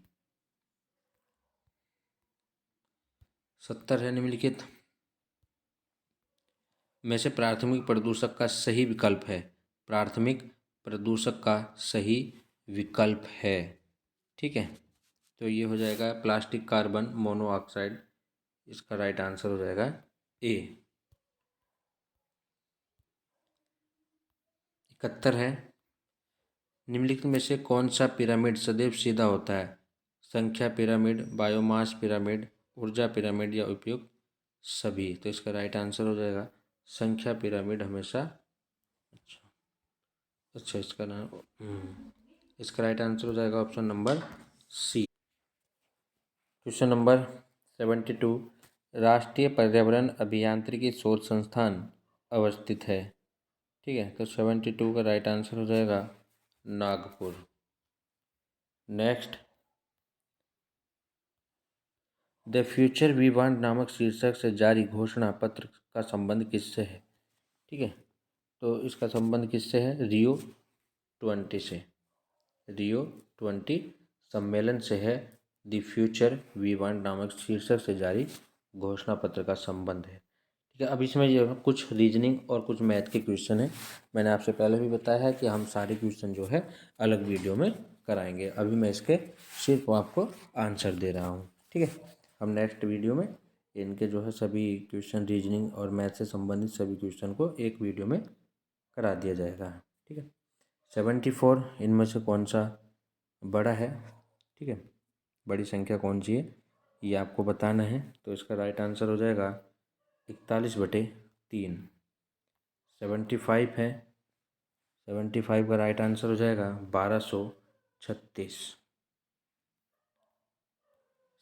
70 है, निम्नलिखित में से प्राथमिक प्रदूषक का सही विकल्प है? प्राथमिक प्रदूषक का सही विकल्प है, ठीक है, तो ये हो जाएगा प्लास्टिक, कार्बन मोनोऑक्साइड। इसका राइट आंसर हो जाएगा ए। 71 है, निम्नलिखित में से कौन सा पिरामिड सदैव सीधा होता है? संख्या पिरामिड, बायोमास पिरामिड, ऊर्जा पिरामिड या उपयुक्त सभी। तो इसका राइट आंसर हो जाएगा संख्या पिरामिड हमेशा, अच्छा अच्छा, इसका राइट आंसर हो जाएगा option number C. Question number 72, राष्ट्रीय पर्यावरण अभियांत्रिकी शोध संस्थान अवस्थित है। ठीक है, तो 72 का राइट आंसर हो जाएगा Nagpur. Next, the future we want नामक शीर्षक से जारी घोषणा पत्र का संबंध किससे है? ठीक है, तो इसका संबंध किससे है? रियो 20 से, रियो 20 सम्मेलन से है द फ्यूचर वी वांट नामक शीर्षक से जारी घोषणा पत्र का संबंध है। ठीक है, अब इसमें जो है कुछ रीजनिंग और कुछ मैथ के क्वेश्चन हैं। मैंने आपसे पहले भी बताया है कि हम सारे क्वेश्चन जो है अलग वीडियो में कराएंगे। अभी मैं इसके सिर्फ आपको आंसर दे रहा हूँ। ठीक है, हम नेक्स्ट वीडियो में इनके जो है सभी क्वेश्चन रीजनिंग और मैथ से संबंधित सभी क्वेश्चन को एक वीडियो में करा दिया जाएगा। ठीक है, 74 इनमें से कौन सा बड़ा है? ठीक है, बड़ी संख्या कौन सी है ये आपको बताना है। तो इसका राइट आंसर हो जाएगा 41/3। 75 है, 75 का राइट आंसर हो जाएगा 1236।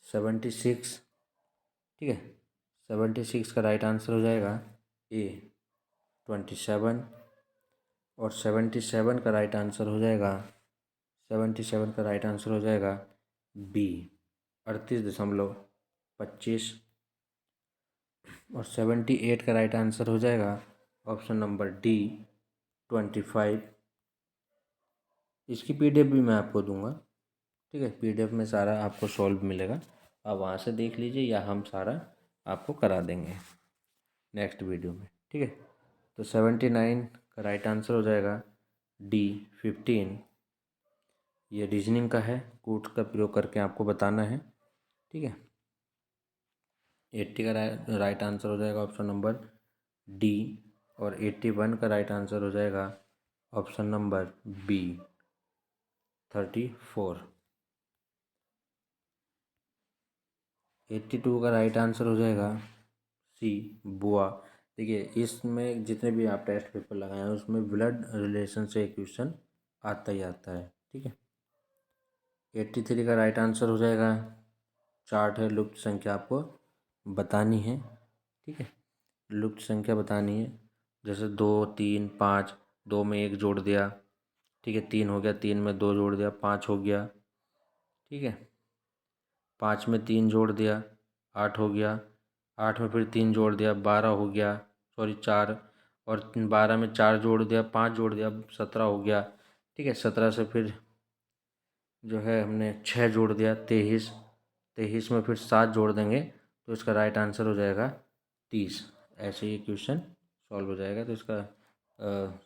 76, ठीक है, 76 का राइट आंसर हो जाएगा A27। और 77 का राइट आंसर हो जाएगा 77 का राइट आंसर हो जाएगा B 38.25। और 78 का राइट आंसर हो जाएगा ऑप्शन नंबर D 25। इसकी PDF भी मैं आपको दूंगा। ठीक है, PDF में सारा आपको सॉल्व मिलेगा, आप वहाँ से देख लीजिए या हम सारा आपको करा देंगे नेक्स्ट वीडियो में। ठीक है, तो 79 का राइट आंसर हो जाएगा D 15। ये रीजनिंग का है, कूट का प्रयोग करके आपको बताना है। ठीक है, 80 का राइट आंसर हो जाएगा ऑप्शन नंबर D। और 81 का राइट आंसर हो जाएगा ऑप्शन नंबर B 34। 82 का राइट आंसर हो जाएगा C बुआ। देखिए, इसमें जितने भी आप टेस्ट पेपर लगाए हैं उसमें ब्लड रिलेशन से एक क्वेश्चन आता ही आता है। ठीक है, 83 का राइट आंसर हो जाएगा, चार्ट है, लुप्त संख्या आपको बतानी है। ठीक है, लुप्त संख्या बतानी है, जैसे 2, 3, 5, 2 में 1 जोड़ दिया। ठीक है, 3 हो गया, 3 में 2 जोड़ दिया, 5 हो गया। ठीक है, 5 में 3 जोड़ दिया, 8 हो गया। 8 में फिर 3 जोड़ दिया, 12 हो गया, सॉरी 4। और 12 में 4 जोड़ दिया, 5 जोड़ दिया, 17 हो गया। ठीक है, 17 से फिर जो है हमने 6 जोड़ दिया, 23। 23 में फिर 7 जोड़ देंगे तो इसका राइट आंसर हो जाएगा 30। ऐसे ही क्वेश्चन सॉल्व हो जाएगा, तो इसका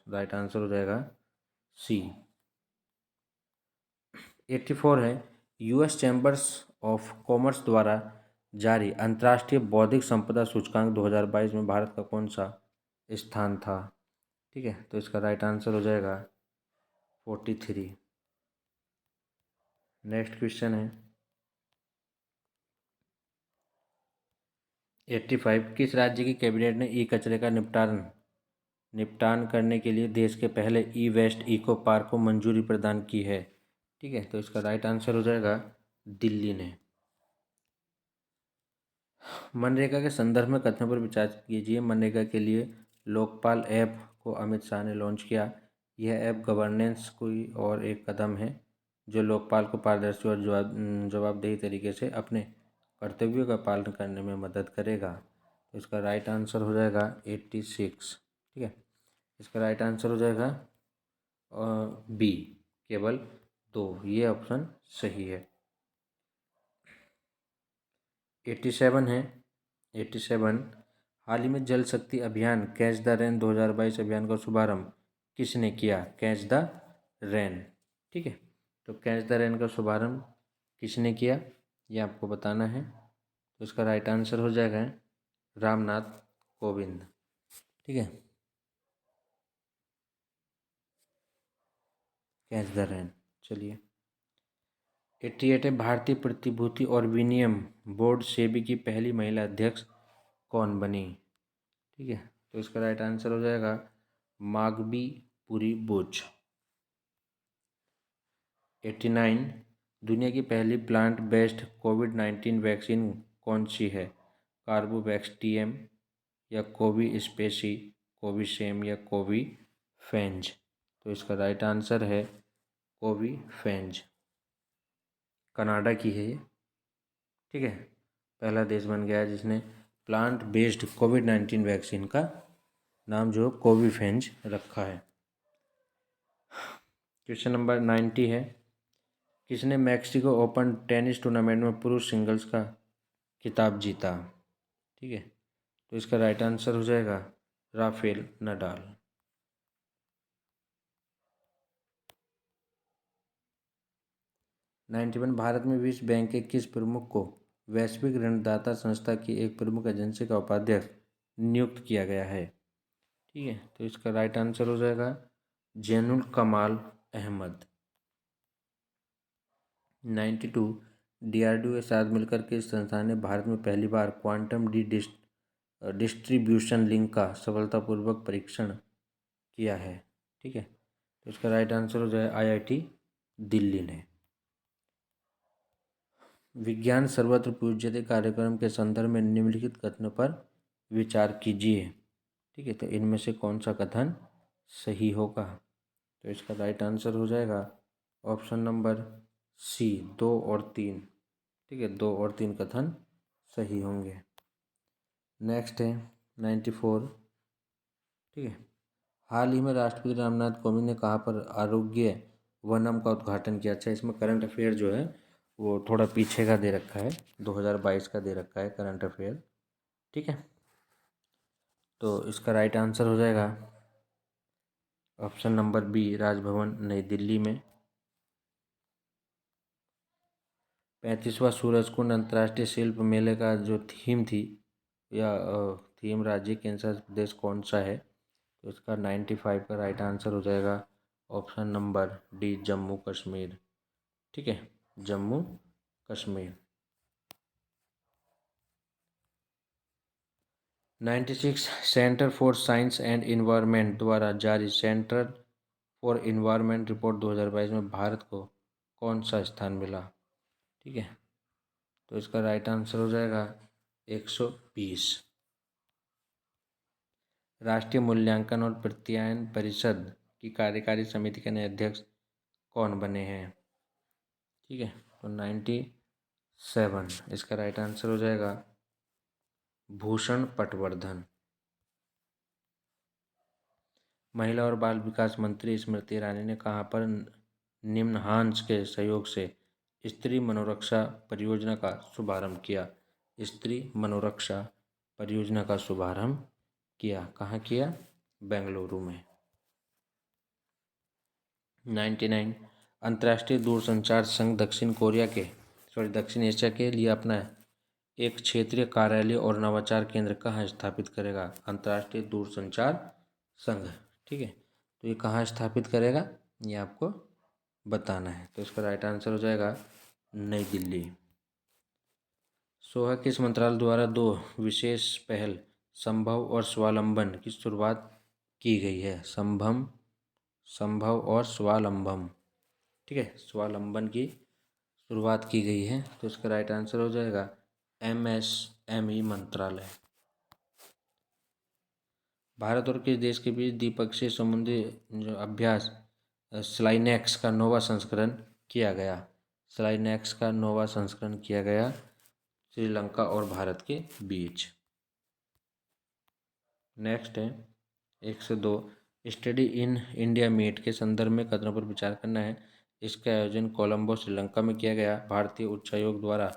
राइट आंसर हो जाएगा C 84 है, US चैम्बर्स ऑफ कॉमर्स द्वारा जारी अंतर्राष्ट्रीय बौद्धिक संपदा सूचकांक 2022 में भारत का कौन सा स्थान था? ठीक है, तो इसका राइट आंसर हो जाएगा 43। नेक्स्ट क्वेश्चन है 85, किस राज्य की कैबिनेट ने ई कचरे का निपटान करने के लिए देश के पहले ई वेस्ट इको पार्क को मंजूरी प्रदान की है? ठीक है, तो इसका राइट आंसर हो जाएगा दिल्ली ने। मनरेगा के संदर्भ में कथनों पर विचार कीजिए। मनरेगा के लिए लोकपाल ऐप को अमित शाह ने लॉन्च किया। यह ऐप गवर्नेंस कोई और एक कदम है जो लोकपाल को पारदर्शी और जवाबदेही तरीके से अपने कर्तव्यों का पालन करने में मदद करेगा। तो इसका राइट आंसर हो जाएगा 86। ठीक है, इसका राइट आंसर हो जाएगा B केवल 2। ये ऑप्शन सही है। 87 है, 87, हाल ही में जल शक्ति अभियान कैच द रेन 2022 अभियान का शुभारंभ किसने किया? Catch the rain. ठीक है, तो कैच द रेन का शुभारंभ किसने किया ये आपको बताना है। तो इसका राइट आंसर हो जाएगा रामनाथ कोविंद। ठीक है, कैच द रेन। चलिए, 88 है, भारतीय प्रतिभूति और विनिमय बोर्ड सेबी की पहली महिला अध्यक्ष कौन बनी? ठीक है, तो इसका राइट आंसर हो जाएगा मागबी पुरी बुच। 89, दुनिया की पहली प्लांट बेस्ड कोविड-19 वैक्सीन कौन सी है? कार्बोवैक्स TM या कोवी स्पेसी, कोविशेम या कोवीफेंज? तो इसका राइट आंसर है कोवीफेंज। कनाडा की है ये। ठीक है, पहला देश बन गया है जिसने प्लांट बेस्ड कोविड-19 वैक्सीन का नाम जो कोवीफेंज रखा है। क्वेश्चन नंबर 90 है, किसने मैक्सिको ओपन टेनिस टूर्नामेंट में पुरुष सिंगल्स का खिताब जीता? ठीक है, तो इसका राइट आंसर हो जाएगा राफेल नडाल। 91, भारत में विश्व बैंक के किस प्रमुख को वैश्विक ऋणदाता संस्था की एक प्रमुख एजेंसी का उपाध्यक्ष नियुक्त किया गया है? ठीक है, तो इसका राइट आंसर हो जाएगा जैनुल कमाल अहमद। 92, DRDO के साथ मिलकर किस संस्थान ने भारत में पहली बार क्वांटम डिस्ट्रीब्यूशन लिंक का सफलतापूर्वक परीक्षण किया है? ठीक है, तो इसका राइट आंसर हो जाए IIT दिल्ली ने। विज्ञान सर्वत्र पूज्यते कार्यक्रम के संदर्भ में निम्नलिखित कथनों पर विचार कीजिए। ठीक है, तो इनमें से कौन सा कथन सही होगा? तो इसका राइट आंसर हो जाएगा ऑप्शन नंबर C, 2 और 3। ठीक है, 2 और 3 कथन सही होंगे। नेक्स्ट है 94। ठीक है, हाल ही में राष्ट्रपति रामनाथ कोविंद ने कहाँ पर आरोग्य वनम का उद्घाटन किया? अच्छा, इसमें करंट अफेयर जो है वो थोड़ा पीछे का दे रखा है, 2022 का दे रखा है करंट अफेयर। ठीक है, तो इसका राइट आंसर हो जाएगा ऑप्शन नंबर B, राजभवन नई दिल्ली में। 35वां सूरजकुंड अंतर्राष्ट्रीय शिल्प मेले का जो थीम थी या थीम राज्य केंद्र शासित प्रदेश कौन सा है? तो इसका 95 का राइट आंसर हो जाएगा option number D, Jammu Kashmir. ठीक है, Jammu Kashmir. 96, centre for science and environment द्वारा जारी सेंटर फॉर इन्वायरमेंट रिपोर्ट 2022 में भारत को कौन सा स्थान मिला? ठीक है, तो इसका राइट आंसर हो जाएगा 120। राष्ट्रीय मूल्यांकन और प्रत्यायन परिषद की कार्यकारी समिति के नए अध्यक्ष कौन बने हैं? ठीक है, तो 97, इसका राइट आंसर हो जाएगा भूषण पटवर्धन। महिला और बाल विकास मंत्री स्मृति ईरानी ने कहाँ पर निम्नहांस के सहयोग से स्त्री मनोरक्षा परियोजना का शुभारंभ किया? स्त्री मनोरक्षा परियोजना का शुभारंभ किया, कहाँ किया? बेंगलुरु में। 99, अंतर्राष्ट्रीय दूरसंचार संघ दक्षिण एशिया के लिए अपना एक क्षेत्रीय कार्यालय और नवाचार केंद्र कहाँ स्थापित करेगा? अंतर्राष्ट्रीय दूरसंचार संघ। ठीक है, तो ये कहाँ स्थापित करेगा ये आपको बताना है। तो इसका राइट आंसर हो जाएगा नई दिल्ली। 16, किस मंत्रालय द्वारा 2 विशेष पहल संभव और स्वावलंबन की शुरुआत की गई है? संभव और स्वावलंबन। ठीक है, स्वावलंबन की शुरुआत की गई है, तो इसका राइट आंसर हो जाएगा MSME मंत्रालय। भारत और किस देश के बीच द्विपक्षीय समुद्री जो अभ्यास स्लाइनेक्स का नौवां संस्करण किया गया? स्लाइनेक्स का नौवां संस्करण किया गया श्रीलंका और भारत के बीच। नेक्स्ट है 102, स्टडी इन इंडिया मीट के संदर्भ में कथनों पर विचार करना है। इसका आयोजन कोलंबो श्रीलंका में किया गया। भारतीय उच्चायोग द्वारा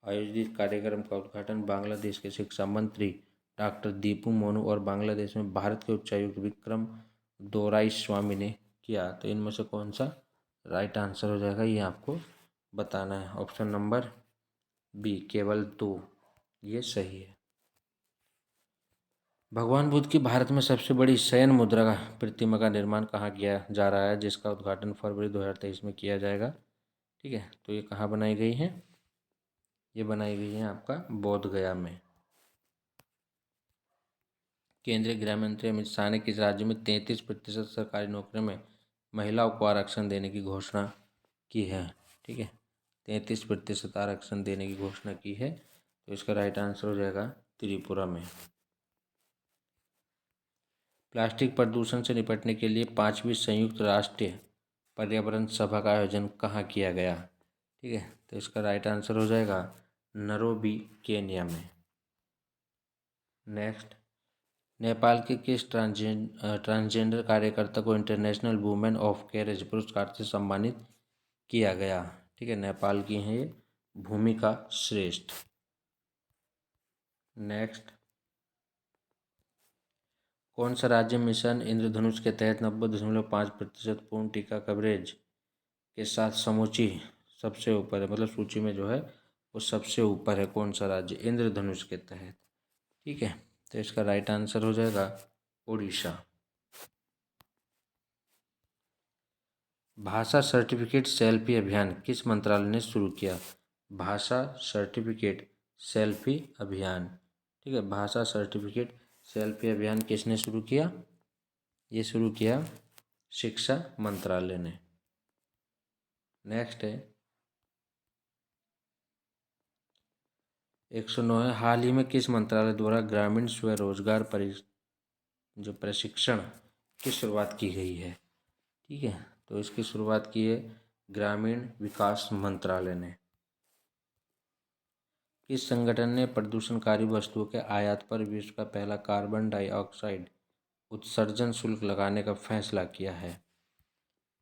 आयोजित कार्यक्रम का उद्घाटन बांग्लादेश के शिक्षा मंत्री डॉक्टर दीपू मोनू और बांग्लादेश में भारत के उच्चायुक्त विक्रम दोराईस्वामी ने किया। तो इनमें से कौन सा राइट आंसर हो जाएगा ये आपको बताना है। ऑप्शन नंबर B, केवल 2 ये सही है। भगवान बुद्ध की भारत में सबसे बड़ी शयन मुद्रा प्रतिमा का निर्माण कहाँ किया जा रहा है, जिसका उद्घाटन फरवरी 2023 में किया जाएगा? ठीक है, तो ये कहाँ बनाई गई है? ये बनाई गई है आपका बोध गया में। केंद्रीय गृह मंत्री अमित शाह ने किस राज्य में 33% सरकारी नौकरियों में महिलाओं को आरक्षण देने की घोषणा की है। ठीक है, 33% आरक्षण देने की घोषणा की है। तो इसका राइट आंसर हो जाएगा त्रिपुरा में। प्लास्टिक प्रदूषण से निपटने के लिए 5वीं संयुक्त राष्ट्र पर्यावरण सभा का आयोजन कहाँ किया गया? ठीक है, तो इसका राइट आंसर हो जाएगा नैरोबी, केन्या में। नेक्स्ट, नेपाल के किस ट्रांसजेंडर कार्यकर्ता को इंटरनेशनल वुमेन ऑफ कैरेज पुरस्कार से सम्मानित किया गया? ठीक है, नेपाल की हैं ये भूमिका श्रेष्ठ। नेक्स्ट, कौन सा राज्य मिशन इंद्रधनुष के तहत 90.5% पूर्ण टीका कवरेज के साथ समूची सबसे ऊपर है, मतलब सूची में जो है वो सबसे ऊपर है? कौन सा राज्य इंद्रधनुष के तहत? ठीक है, तो इसका राइट आंसर हो जाएगा उड़ीसा। भाषा सर्टिफिकेट सेल्फी अभियान किस मंत्रालय ने शुरू किया? भाषा सर्टिफिकेट सेल्फी अभियान। ठीक है, भाषा सर्टिफिकेट सेल्फी अभियान किसने शुरू किया? ये शुरू किया शिक्षा मंत्रालय ने। नेक्स्ट है 109 है, हाल ही में किस मंत्रालय द्वारा ग्रामीण स्वरोजगार प्रशिक्षण की शुरुआत की गई है? ठीक है, तो इसकी शुरुआत की है ग्रामीण विकास मंत्रालय ने। किस संगठन ने प्रदूषणकारी वस्तुओं के आयात पर विश्व का पहला कार्बन डाइऑक्साइड उत्सर्जन शुल्क लगाने का फैसला किया है?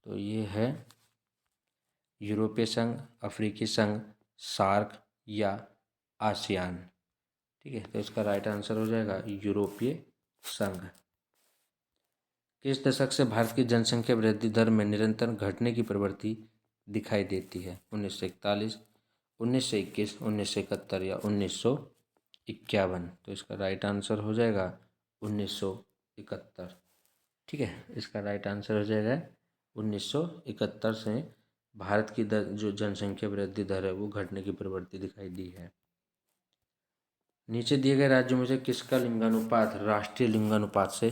तो ये है यूरोपीय संघ, अफ्रीकी संघ, सार्क या आसियान। ठीक है, तो इसका राइट आंसर हो जाएगा यूरोपीय संघ। किस दशक से भारत की जनसंख्या वृद्धि दर में निरंतर घटने की प्रवृत्ति दिखाई देती है? 1941, 1921, 1971 या 1951? तो इसका राइट आंसर हो जाएगा 1971। ठीक है, इसका राइट आंसर हो जाएगा 1971 से भारत की दर जो जनसंख्या वृद्धि दर है वो घटने की प्रवृत्ति दिखाई दी है। नीचे दिए गए राज्यों में से किसका लिंगानुपात राष्ट्रीय लिंगानुपात से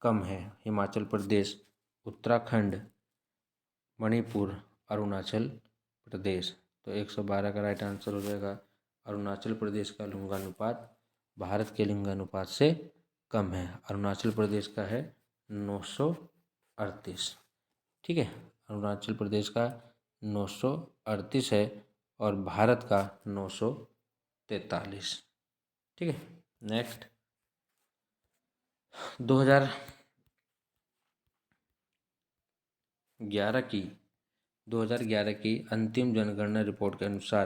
कम है? हिमाचल प्रदेश, उत्तराखंड, मणिपुर, अरुणाचल प्रदेश। तो 112 का राइट आंसर हो जाएगा अरुणाचल प्रदेश का लिंगानुपात भारत के लिंगानुपात से कम है। अरुणाचल प्रदेश का है 938। ठीक है, अरुणाचल प्रदेश का 938 है और भारत का 943। ठीक है, नेक्स्ट 2011 की अंतिम जनगणना रिपोर्ट के अनुसार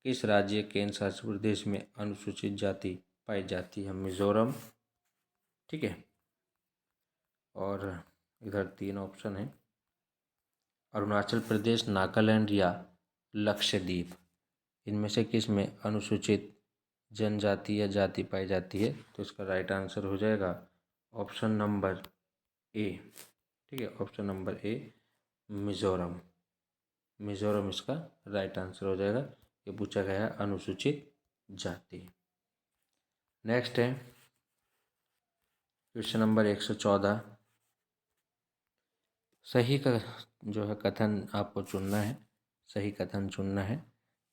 किस राज्य केंद्र शासित प्रदेश में अनुसूचित जाति पाई जाती है? मिजोरम। ठीक है, और इधर 3 ऑप्शन है, अरुणाचल प्रदेश, नागालैंड या लक्षद्वीप। इनमें से किस में अनुसूचित जनजाति या जाति पाई जाती है? तो इसका राइट आंसर हो जाएगा ऑप्शन नंबर ए। ठीक है, option number A Mizoram. Mizoram इसका राइट आंसर हो जाएगा। ये पूछा गया है अनुसूचित जाति। नेक्स्ट है क्वेश्चन नंबर 114। सही का जो है कथन आपको चुनना है, सही कथन चुनना है।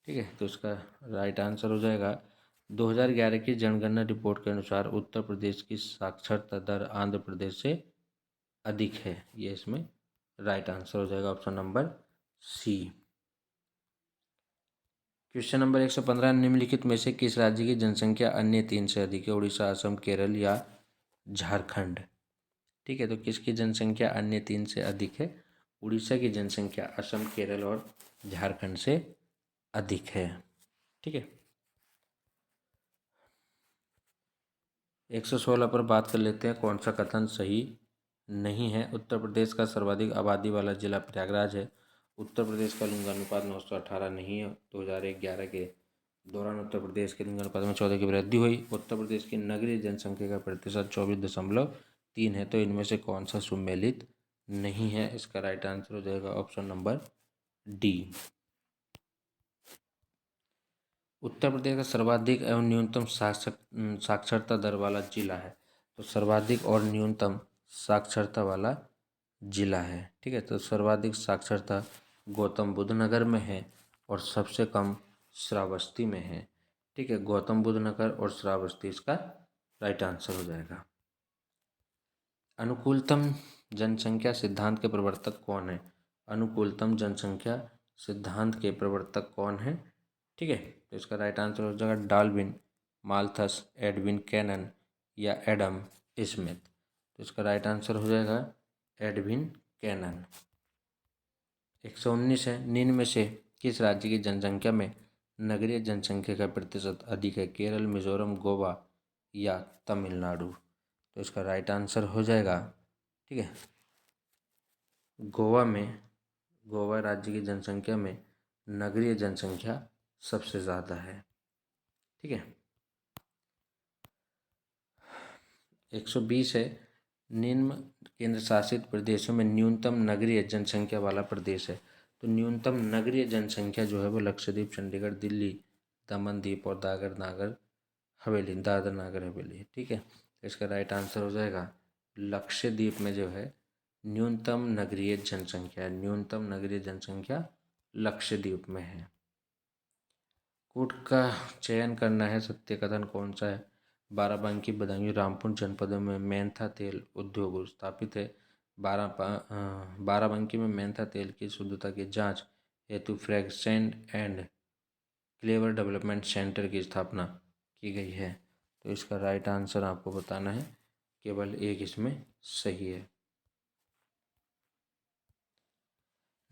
ठीक है, तो इसका राइट आंसर हो जाएगा 2011 की जनगणना रिपोर्ट के अनुसार उत्तर प्रदेश की साक्षरता दर आंध्र प्रदेश से अधिक है। ये इसमें राइट आंसर हो जाएगा option number C. Question number 115, निम्नलिखित में से किस राज्य की जनसंख्या अन्य 3 से अधिक है? उड़ीसा, असम, केरल या झारखंड? ठीक है, तो किसकी जनसंख्या अन्य 3 से अधिक है? उड़ीसा की जनसंख्या असम, केरल और झारखंड से अधिक है। ठीक है, 116 पर बात कर लेते हैं कौन सा कथन सही नहीं है। उत्तर प्रदेश का सर्वाधिक आबादी वाला जिला प्रयागराज है। उत्तर प्रदेश का लिंगानुपात 918 नहीं है। 2011 के दौरान उत्तर प्रदेश के लिंगानुपात में 14 की वृद्धि हुई। उत्तर प्रदेश की नगरीय जनसंख्या का प्रतिशत 24.3 है। तो इनमें से कौन सा सुमेलित नहीं है? इसका राइट आंसर हो जाएगा option number D. Uttar Pradesh का सर्वाधिक एवं न्यूनतम साक्षरता दर वाला जिला है। तो सर्वाधिक और न्यूनतम साक्षरता वाला जिला है। ठीक है, तो सर्वाधिक साक्षरता गौतम बुद्ध नगर में है और सबसे कम श्रावस्ती में है। ठीक है, गौतम बुद्ध नगर और श्रावस्ती इसका राइट आंसर हो जाएगा। अनुकूलतम जनसंख्या सिद्धांत के प्रवर्तक कौन है? अनुकूलतम जनसंख्या सिद्धांत के प्रवर्तक कौन है? ठीक है, तो इसका राइट आंसर हो जाएगा डाल्विन, माल्थस, एडविन कैनन या एडम स्मिथ। तो इसका राइट आंसर हो जाएगा एडविन कैनन। 119 है, निम्न में से किस राज्य की जनसंख्या में नगरीय जनसंख्या का प्रतिशत अधिक है? केरल, मिजोरम, गोवा या तमिलनाडु? तो इसका राइट आंसर हो जाएगा, ठीक है, गोवा राज्य की जनसंख्या में नगरीय जनसंख्या सबसे ज़्यादा है। ठीक है, 120 है, निम्न केंद्र शासित प्रदेशों में न्यूनतम नगरीय जनसंख्या वाला प्रदेश है। तो न्यूनतम नगरीय जनसंख्या जो है वो लक्षद्वीप, चंडीगढ़, दिल्ली, दमन दीप और दादर नगर हवेली। ठीक है, तो इसका राइट आंसर हो जाएगा लक्षद्वीप में जो है न्यूनतम नगरीय जनसंख्या लक्षद्वीप में है। कूट का चयन करना है, सत्य कथन कौन सा है? बाराबंकी, बदायूं, रामपुर जनपदों में मेंथा तेल उद्योग स्थापित है। बाराबंकी में मेंथा तेल की शुद्धता की जांच हेतु fragrance and flavour development centre की स्थापना की गई है। तो इसका राइट आंसर आपको बताना है, केवल एक इसमें सही है।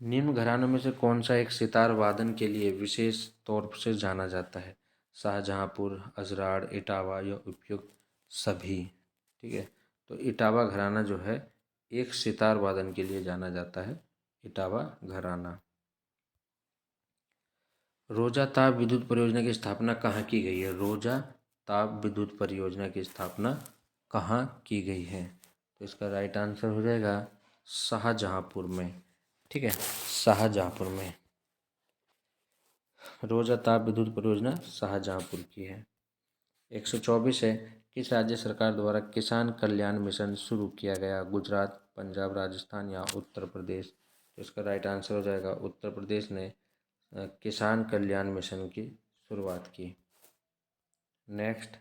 निम्न घरानों में से कौन सा एक सितार वादन के लिए विशेष तौर से जाना जाता है? शाहजहाँपुर, अजराड़, इटावा या उपयुक्त सभी? ठीक है, तो इटावा घराना जो है एक सितार वादन के लिए जाना जाता है, इटावा घराना। रोजा ताप विद्युत परियोजना की स्थापना कहाँ की गई है? रोजा ताप विद्युत परियोजना की स्थापना कहाँ की गई है? तो इसका राइट आंसर हो जाएगा शाहजहाँपुर में। ठीक है, शाहजहाँपुर में रोजा ताप विद्युत परियोजना शाहजहाँपुर की है। 124 है, किस राज्य सरकार द्वारा किसान कल्याण मिशन शुरू किया गया? गुजरात, पंजाब, राजस्थान या उत्तर प्रदेश? तो इसका राइट आंसर हो जाएगा उत्तर प्रदेश ने किसान कल्याण मिशन की शुरुआत की। नेक्स्ट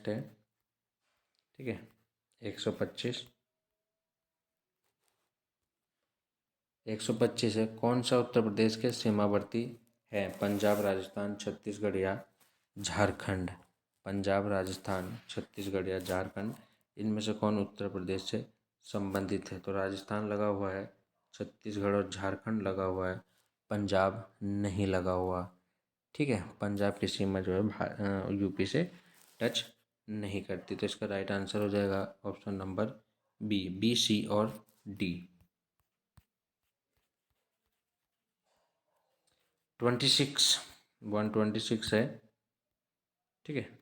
है, ठीक है, 125 है, कौन सा उत्तर प्रदेश के सीमावर्ती है? पंजाब, राजस्थान, छत्तीसगढ़ या झारखंड? पंजाब, राजस्थान, छत्तीसगढ़ या झारखंड, इनमें से कौन उत्तर प्रदेश से संबंधित है? तो राजस्थान लगा हुआ है, छत्तीसगढ़ और झारखंड लगा हुआ है, पंजाब नहीं लगा हुआ। ठीक है, पंजाब की सीमा जो है यूपी से टच नहीं करती। तो इसका राइट आंसर हो जाएगा ऑप्शन नंबर बी, सी और डी। 126 है, ठीक है,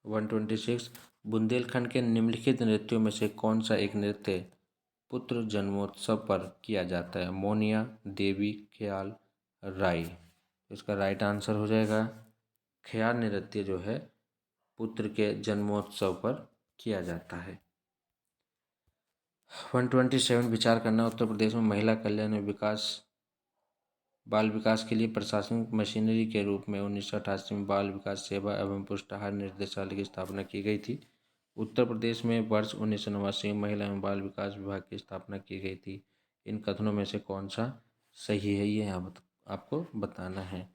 126, बुंदेलखंड के निम्नलिखित नृत्यों में से कौन सा एक नृत्य पुत्र जन्मोत्सव पर किया जाता है? मोनिया, देवी, ख्याल, राई? इसका राइट आंसर हो जाएगा ख्याल नृत्य जो है पुत्र के जन्मोत्सव पर किया जाता है। 127, विचार करना, उत्तर प्रदेश में महिला कल्याण एवं बाल विकास के लिए प्रशासनिक मशीनरी के रूप में 1988 में बाल विकास सेवा एवं पुष्टाहार निर्देशालय की स्थापना की गई थी। उत्तर प्रदेश में वर्ष 1989 में महिला एवं बाल विकास विभाग की स्थापना की गई थी। इन कथनों में से कौन सा सही है, ये आपको बताना है।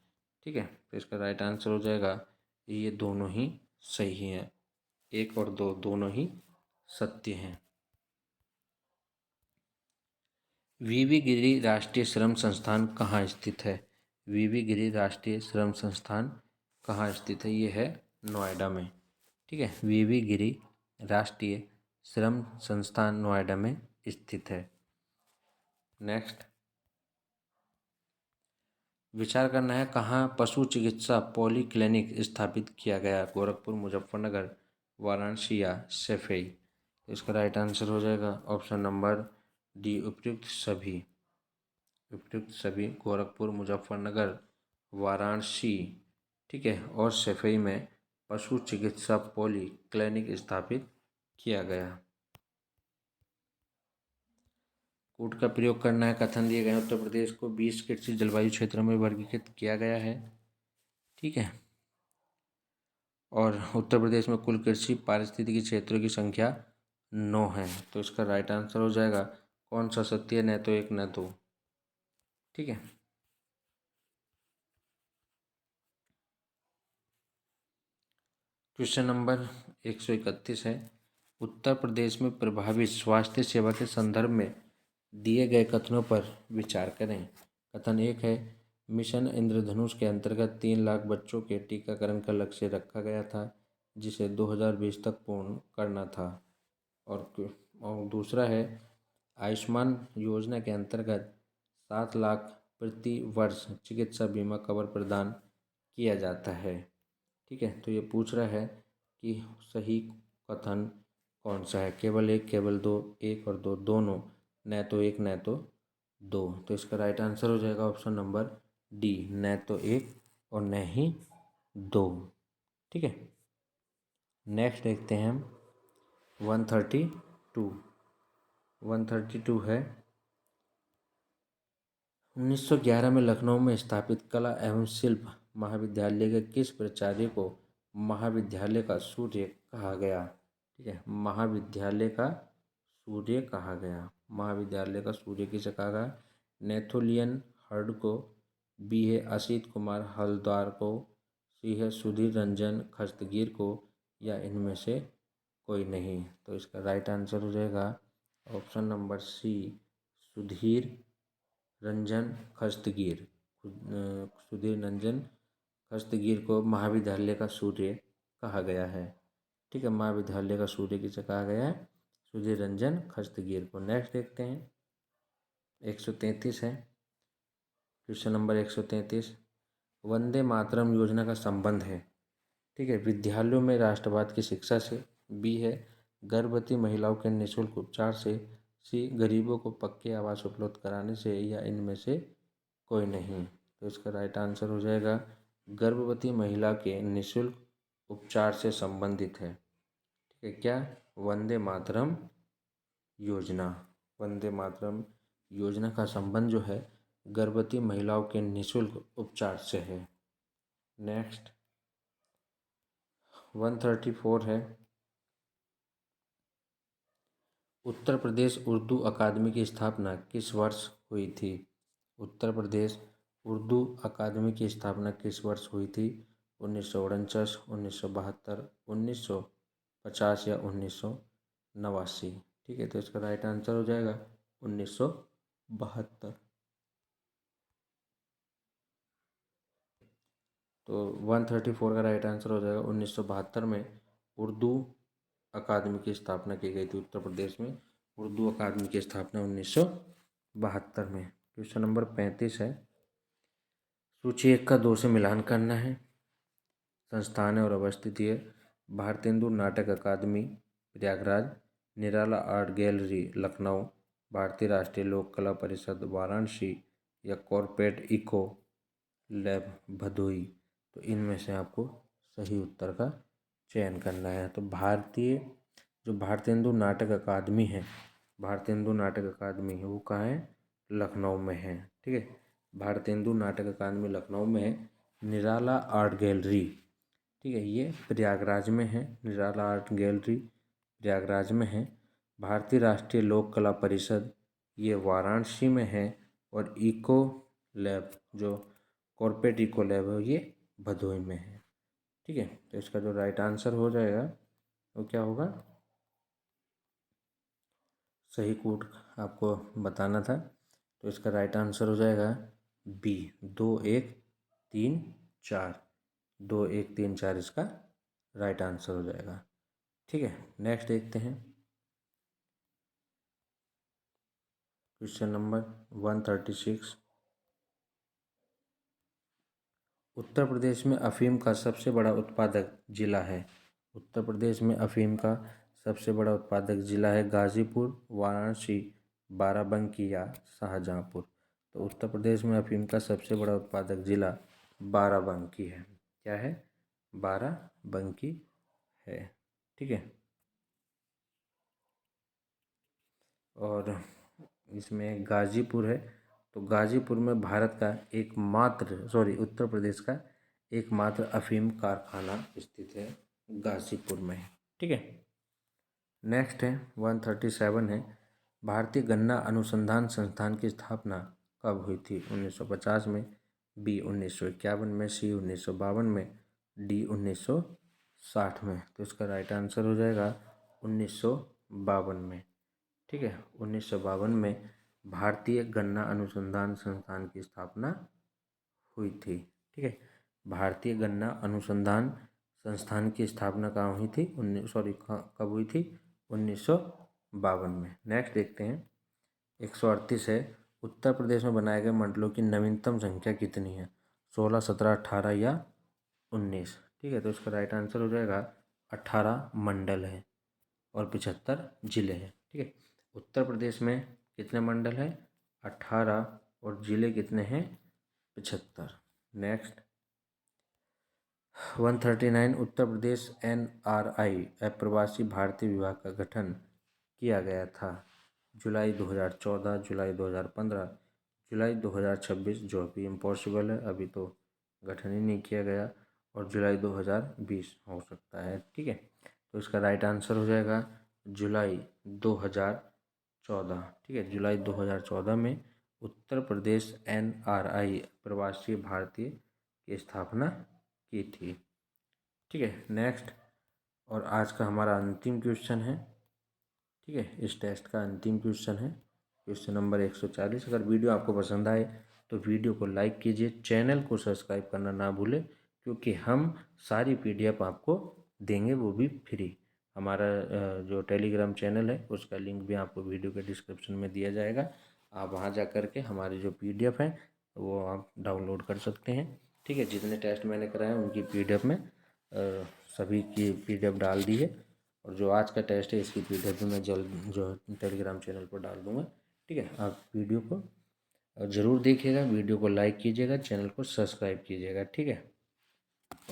ठीक है, तो इसका राइट आंसर हो जाएगा ये दोनों ही सही हैं, 1 और 2 दोनों ही सत्य हैं। वीवी गिरी राष्ट्रीय श्रम संस्थान कहाँ स्थित है? वीवी गिरी राष्ट्रीय श्रम संस्थान कहाँ स्थित है? ये है नोएडा में। ठीक है, वीवी गिरी राष्ट्रीय श्रम संस्थान नोएडा में स्थित है। नेक्स्ट, विचार करना है, कहाँ पशु चिकित्सा पॉली क्लिनिक स्थापित किया गया? गोरखपुर, मुजफ्फरनगर, वाराणसी या सैफई? तो इसका राइट आंसर हो जाएगा ऑप्शन नंबर डी, उपयुक्त सभी गोरखपुर, मुजफ्फरनगर, वाराणसी, ठीक है, और सैफई में पशु चिकित्सा पॉली क्लिनिक स्थापित किया गया। कूट का प्रयोग करना है। कथन दिए गए हैं, उत्तर प्रदेश को 20 कृषि जलवायु क्षेत्रों में वर्गीकृत किया गया है। ठीक है। और उत्तर प्रदेश में कुल कृषि पारिस्थितिकी क्षेत्रों की संख्या 9 है। तो इसका राइट आंसर हो जाएगा कौन सा सत्य है, न तो 1 न 2। ठीक है। क्वेश्चन नंबर 131 है, उत्तर प्रदेश में प्रभावी स्वास्थ्य सेवा के संदर्भ में दिए गए कथनों पर विचार करें। कथन 1 है, मिशन इंद्रधनुष के अंतर्गत 3 लाख बच्चों के टीकाकरण का लक्ष्य रखा गया था, जिसे 2020 तक पूर्ण करना था। और दूसरा है, आयुष्मान योजना के अंतर्गत 7 लाख प्रति वर्ष चिकित्सा बीमा कवर प्रदान किया जाता है। ठीक है। तो ये पूछ रहा है कि सही कथन कौन सा है, केवल 1, केवल 2, 1 और 2 दोनों, न तो 1 न तो 2। तो इसका राइट आंसर हो जाएगा ऑप्शन नंबर डी, न तो 1 और न ही 2। ठीक है। नेक्स्ट देखते हैं हम 132। 132 है, 1911 में लखनऊ में स्थापित कला एवं शिल्प महाविद्यालय के किस प्राचार्य को महाविद्यालय का सूर्य कहा गया। ठीक है। महाविद्यालय का सूर्य कहा गया। महाविद्यालय का सूर्य किसे कहा गया, नेथोलियन हर्ड को, बी है असित कुमार हल्दार को, सी है सुधीर रंजन खस्तगीर को, या इनमें से कोई नहीं। तो इसका राइट आंसर हो जाएगा option number C, Sudhir Ranjan Khastgir. Sudhir Ranjan Khastgir को महाविद्यालय का सूर्य कहा गया है। ठीक है। महाविद्यालय का सूर्य किसे कहा गया है, सुधीर रंजन खस्तगीर को। नेक्स्ट देखते हैं 133 है, क्वेश्चन नंबर 133, वंदे मातरम योजना का संबंध है। ठीक है, विद्यालयों में राष्ट्रवाद की शिक्षा से, बी है गर्भवती महिलाओं के निःशुल्क उपचार से, सी गरीबों को पक्के आवास उपलब्ध कराने से, या इनमें से कोई नहीं। तो इसका राइट आंसर हो जाएगा गर्भवती महिला के निःशुल्क उपचार से संबंधित है। ठीक है। क्या, वंदे मातरम योजना। वंदे मातरम योजना का संबंध जो है गर्भवती महिलाओं के निःशुल्क उपचार से है। नेक्स्ट 134 है, उत्तर प्रदेश उर्दू अकादमी की स्थापना किस वर्ष हुई थी। उत्तर प्रदेश उर्दू अकादमी की स्थापना किस वर्ष हुई थी, 1949, 1972, 1950 या 1989। ठीक है। तो इसका राइट आंसर हो जाएगा 1972। तो 134 का राइट आंसर हो जाएगा 1972 में उर्दू अकादमी की स्थापना की गई थी। उत्तर प्रदेश में उर्दू अकादमी की स्थापना 1972 में। क्वेश्चन नंबर 35 है, सूची 1 का 2 से मिलान करना है। संस्थान और अवस्थिति है, भारतेंदु नाटक अकादमी प्रयागराज, निराला आर्ट गैलरी लखनऊ, भारतीय राष्ट्रीय लोक कला परिषद वाराणसी, या कॉर्पोरेट इको लैब भदोई। तो इनमें से आपको सही उत्तर का चयन करना है। तो भारतेंदु नाटक अकादमी है, भारतेंदु नाटक अकादमी है वो कहाँ है, लखनऊ में है। ठीक है। भारतेंदु नाटक अकादमी लखनऊ में है। निराला आर्ट गैलरी, ठीक है, ये प्रयागराज में है। निराला आर्ट गैलरी प्रयागराज में है। भारतीय राष्ट्रीय लोक कला परिषद ये वाराणसी में है। और इको लैब जो कॉर्पोरेट इको लैब है ये भदोई में है। ठीक है। तो इसका जो राइट आंसर हो जाएगा वो क्या होगा, सही कोड आपको बताना था। तो इसका राइट आंसर हो जाएगा बी, 2 1 3 4। 2 1 3 4 इसका राइट आंसर हो जाएगा। ठीक है। नेक्स्ट देखते हैं क्वेश्चन नंबर 136, उत्तर प्रदेश में अफीम का सबसे बड़ा उत्पादक जिला है। उत्तर प्रदेश में अफीम का सबसे बड़ा उत्पादक जिला है गाजीपुर, वाराणसी, बाराबंकी या शाहजहाँपुर। तो उत्तर प्रदेश में अफीम का सबसे बड़ा उत्पादक जिला बाराबंकी है। क्या है, बाराबंकी है। ठीक है। और इसमें गाजीपुर है, तो गाजीपुर में भारत का उत्तर प्रदेश का एकमात्र अफीम कारखाना स्थित है गाजीपुर में। ठीक है, नेक्स्ट है 137 है, भारतीय गन्ना अनुसंधान संस्थान की स्थापना कब हुई थी? 1950 में, बी 1951 में, सी 1952 में, डी 1960 में। तो इसका राइट आंसर हो जाएगा 1952 में। ठीक है, 1952 में भारतीय गन्ना अनुसंधान संस्थान की स्थापना हुई थी। ठीक है, भारतीय गन्ना अनुसंधान संस्थान की स्थापना कहाँ हुई थी? कब हुई थी? 1952 में। नेक्स्ट देखते हैं 138 है, उत्तर प्रदेश में बनाए गए मंडलों की नवीनतम संख्या कितनी है? 16, 17, 18 या 19? ठीक है, तो इसका राइट आंसर हो जाएगा 18 मंडल है और 75 जिले हैं। ठीक है, उत्तर प्रदेश में कितने मंडल हैं? 18 और जिले कितने हैं? 75। नेक्स्ट 139, उत्तर प्रदेश NRI अप्रवासी भारतीय विभाग का गठन किया गया था। जुलाई 2014, जुलाई 2015, जुलाई 2026, जो अभी इम्पॉसिबल है, अभी तो गठन ही नहीं किया गया, और जुलाई 2020 हो सकता है। ठीक है, तो इसका राइट आंसर हो जाएगा जुलाई 2014। ठीक है, जुलाई 2014 में उत्तर प्रदेश NRI प्रवासी भारतीय की स्थापना की थी। ठीक है, नेक्स्ट और आज का हमारा अंतिम क्वेश्चन है। ठीक है, इस टेस्ट का अंतिम क्वेश्चन है क्वेश्चन नंबर 140। अगर वीडियो आपको पसंद आए तो वीडियो को लाइक कीजिए, चैनल को सब्सक्राइब करना ना भूलें, क्योंकि हम सारी PDF आपको देंगे, वो भी फ्री। हमारा जो टेलीग्राम चैनल है उसका लिंक भी आपको वीडियो के डिस्क्रिप्शन में दिया जाएगा। आप वहाँ जा कर के हमारी जो PDF है वो आप डाउनलोड कर सकते हैं। ठीक है, जितने टेस्ट मैंने कराए उनकी PDF में सभी की PDF डाल दी है, और जो आज का टेस्ट है इसकी PDF भी मैं जल्द जो टेलीग्राम चैनल पर डाल दूँगा। ठीक है, आप वीडियो को ज़रूर देखिएगा, वीडियो को लाइक कीजिएगा, चैनल को सब्सक्राइब कीजिएगा। ठीक है,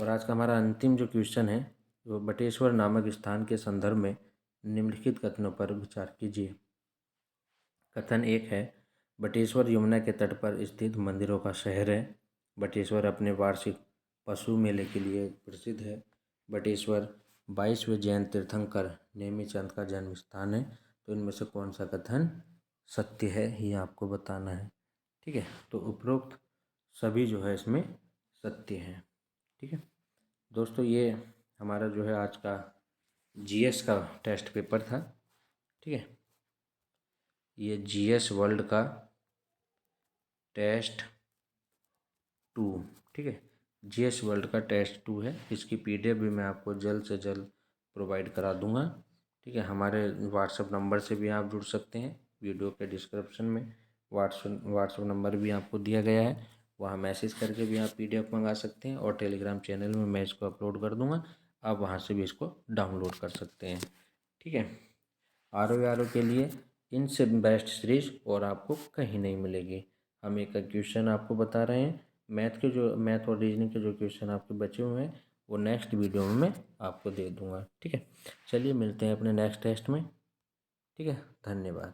और आज का हमारा अंतिम जो क्वेश्चन है, वो बटेश्वर नामक स्थान के संदर्भ में निम्नलिखित कथनों पर विचार कीजिए। कथन 1 है, बटेश्वर यमुना के तट पर स्थित मंदिरों का शहर है। बटेश्वर अपने वार्षिक पशु मेले के लिए प्रसिद्ध है। बटेश्वर 22वें जैन तीर्थंकर नेमिचंद का जन्म स्थान है। तो इनमें से कौन सा कथन सत्य है, ये आपको बताना है। ठीक है, तो उपरोक्त सभी जो है इसमें सत्य है। ठीक है दोस्तों, ये हमारा जो है आज का GS का टेस्ट पेपर था। ठीक है, ये GS वर्ल्ड का टेस्ट 2। ठीक है, GS वर्ल्ड का टेस्ट 2 है। इसकी PDF भी मैं आपको जल्द से जल्द प्रोवाइड करा दूंगा। ठीक है, हमारे व्हाट्सएप नंबर से भी आप जुड़ सकते हैं। वीडियो के डिस्क्रिप्शन में व्हाट्सएप नंबर भी आपको दिया गया है, वहाँ मैसेज करके भी आप PDF मंगा सकते हैं, और टेलीग्राम चैनल में मैं इसको अपलोड कर दूंगा, आप वहाँ से भी इसको डाउनलोड कर सकते हैं। ठीक है, RO के लिए इनसे बेस्ट सीरीज और आपको कहीं नहीं मिलेगी। हम एक क्वेश्चन आपको बता रहे हैं, मैथ और रीजनिंग के जो क्वेश्चन आपके बचे हुए हैं वो नेक्स्ट वीडियो में मैं आपको दे दूंगा। ठीक है, चलिए मिलते हैं अपने नेक्स्ट टेस्ट में। ठीक है, धन्यवाद।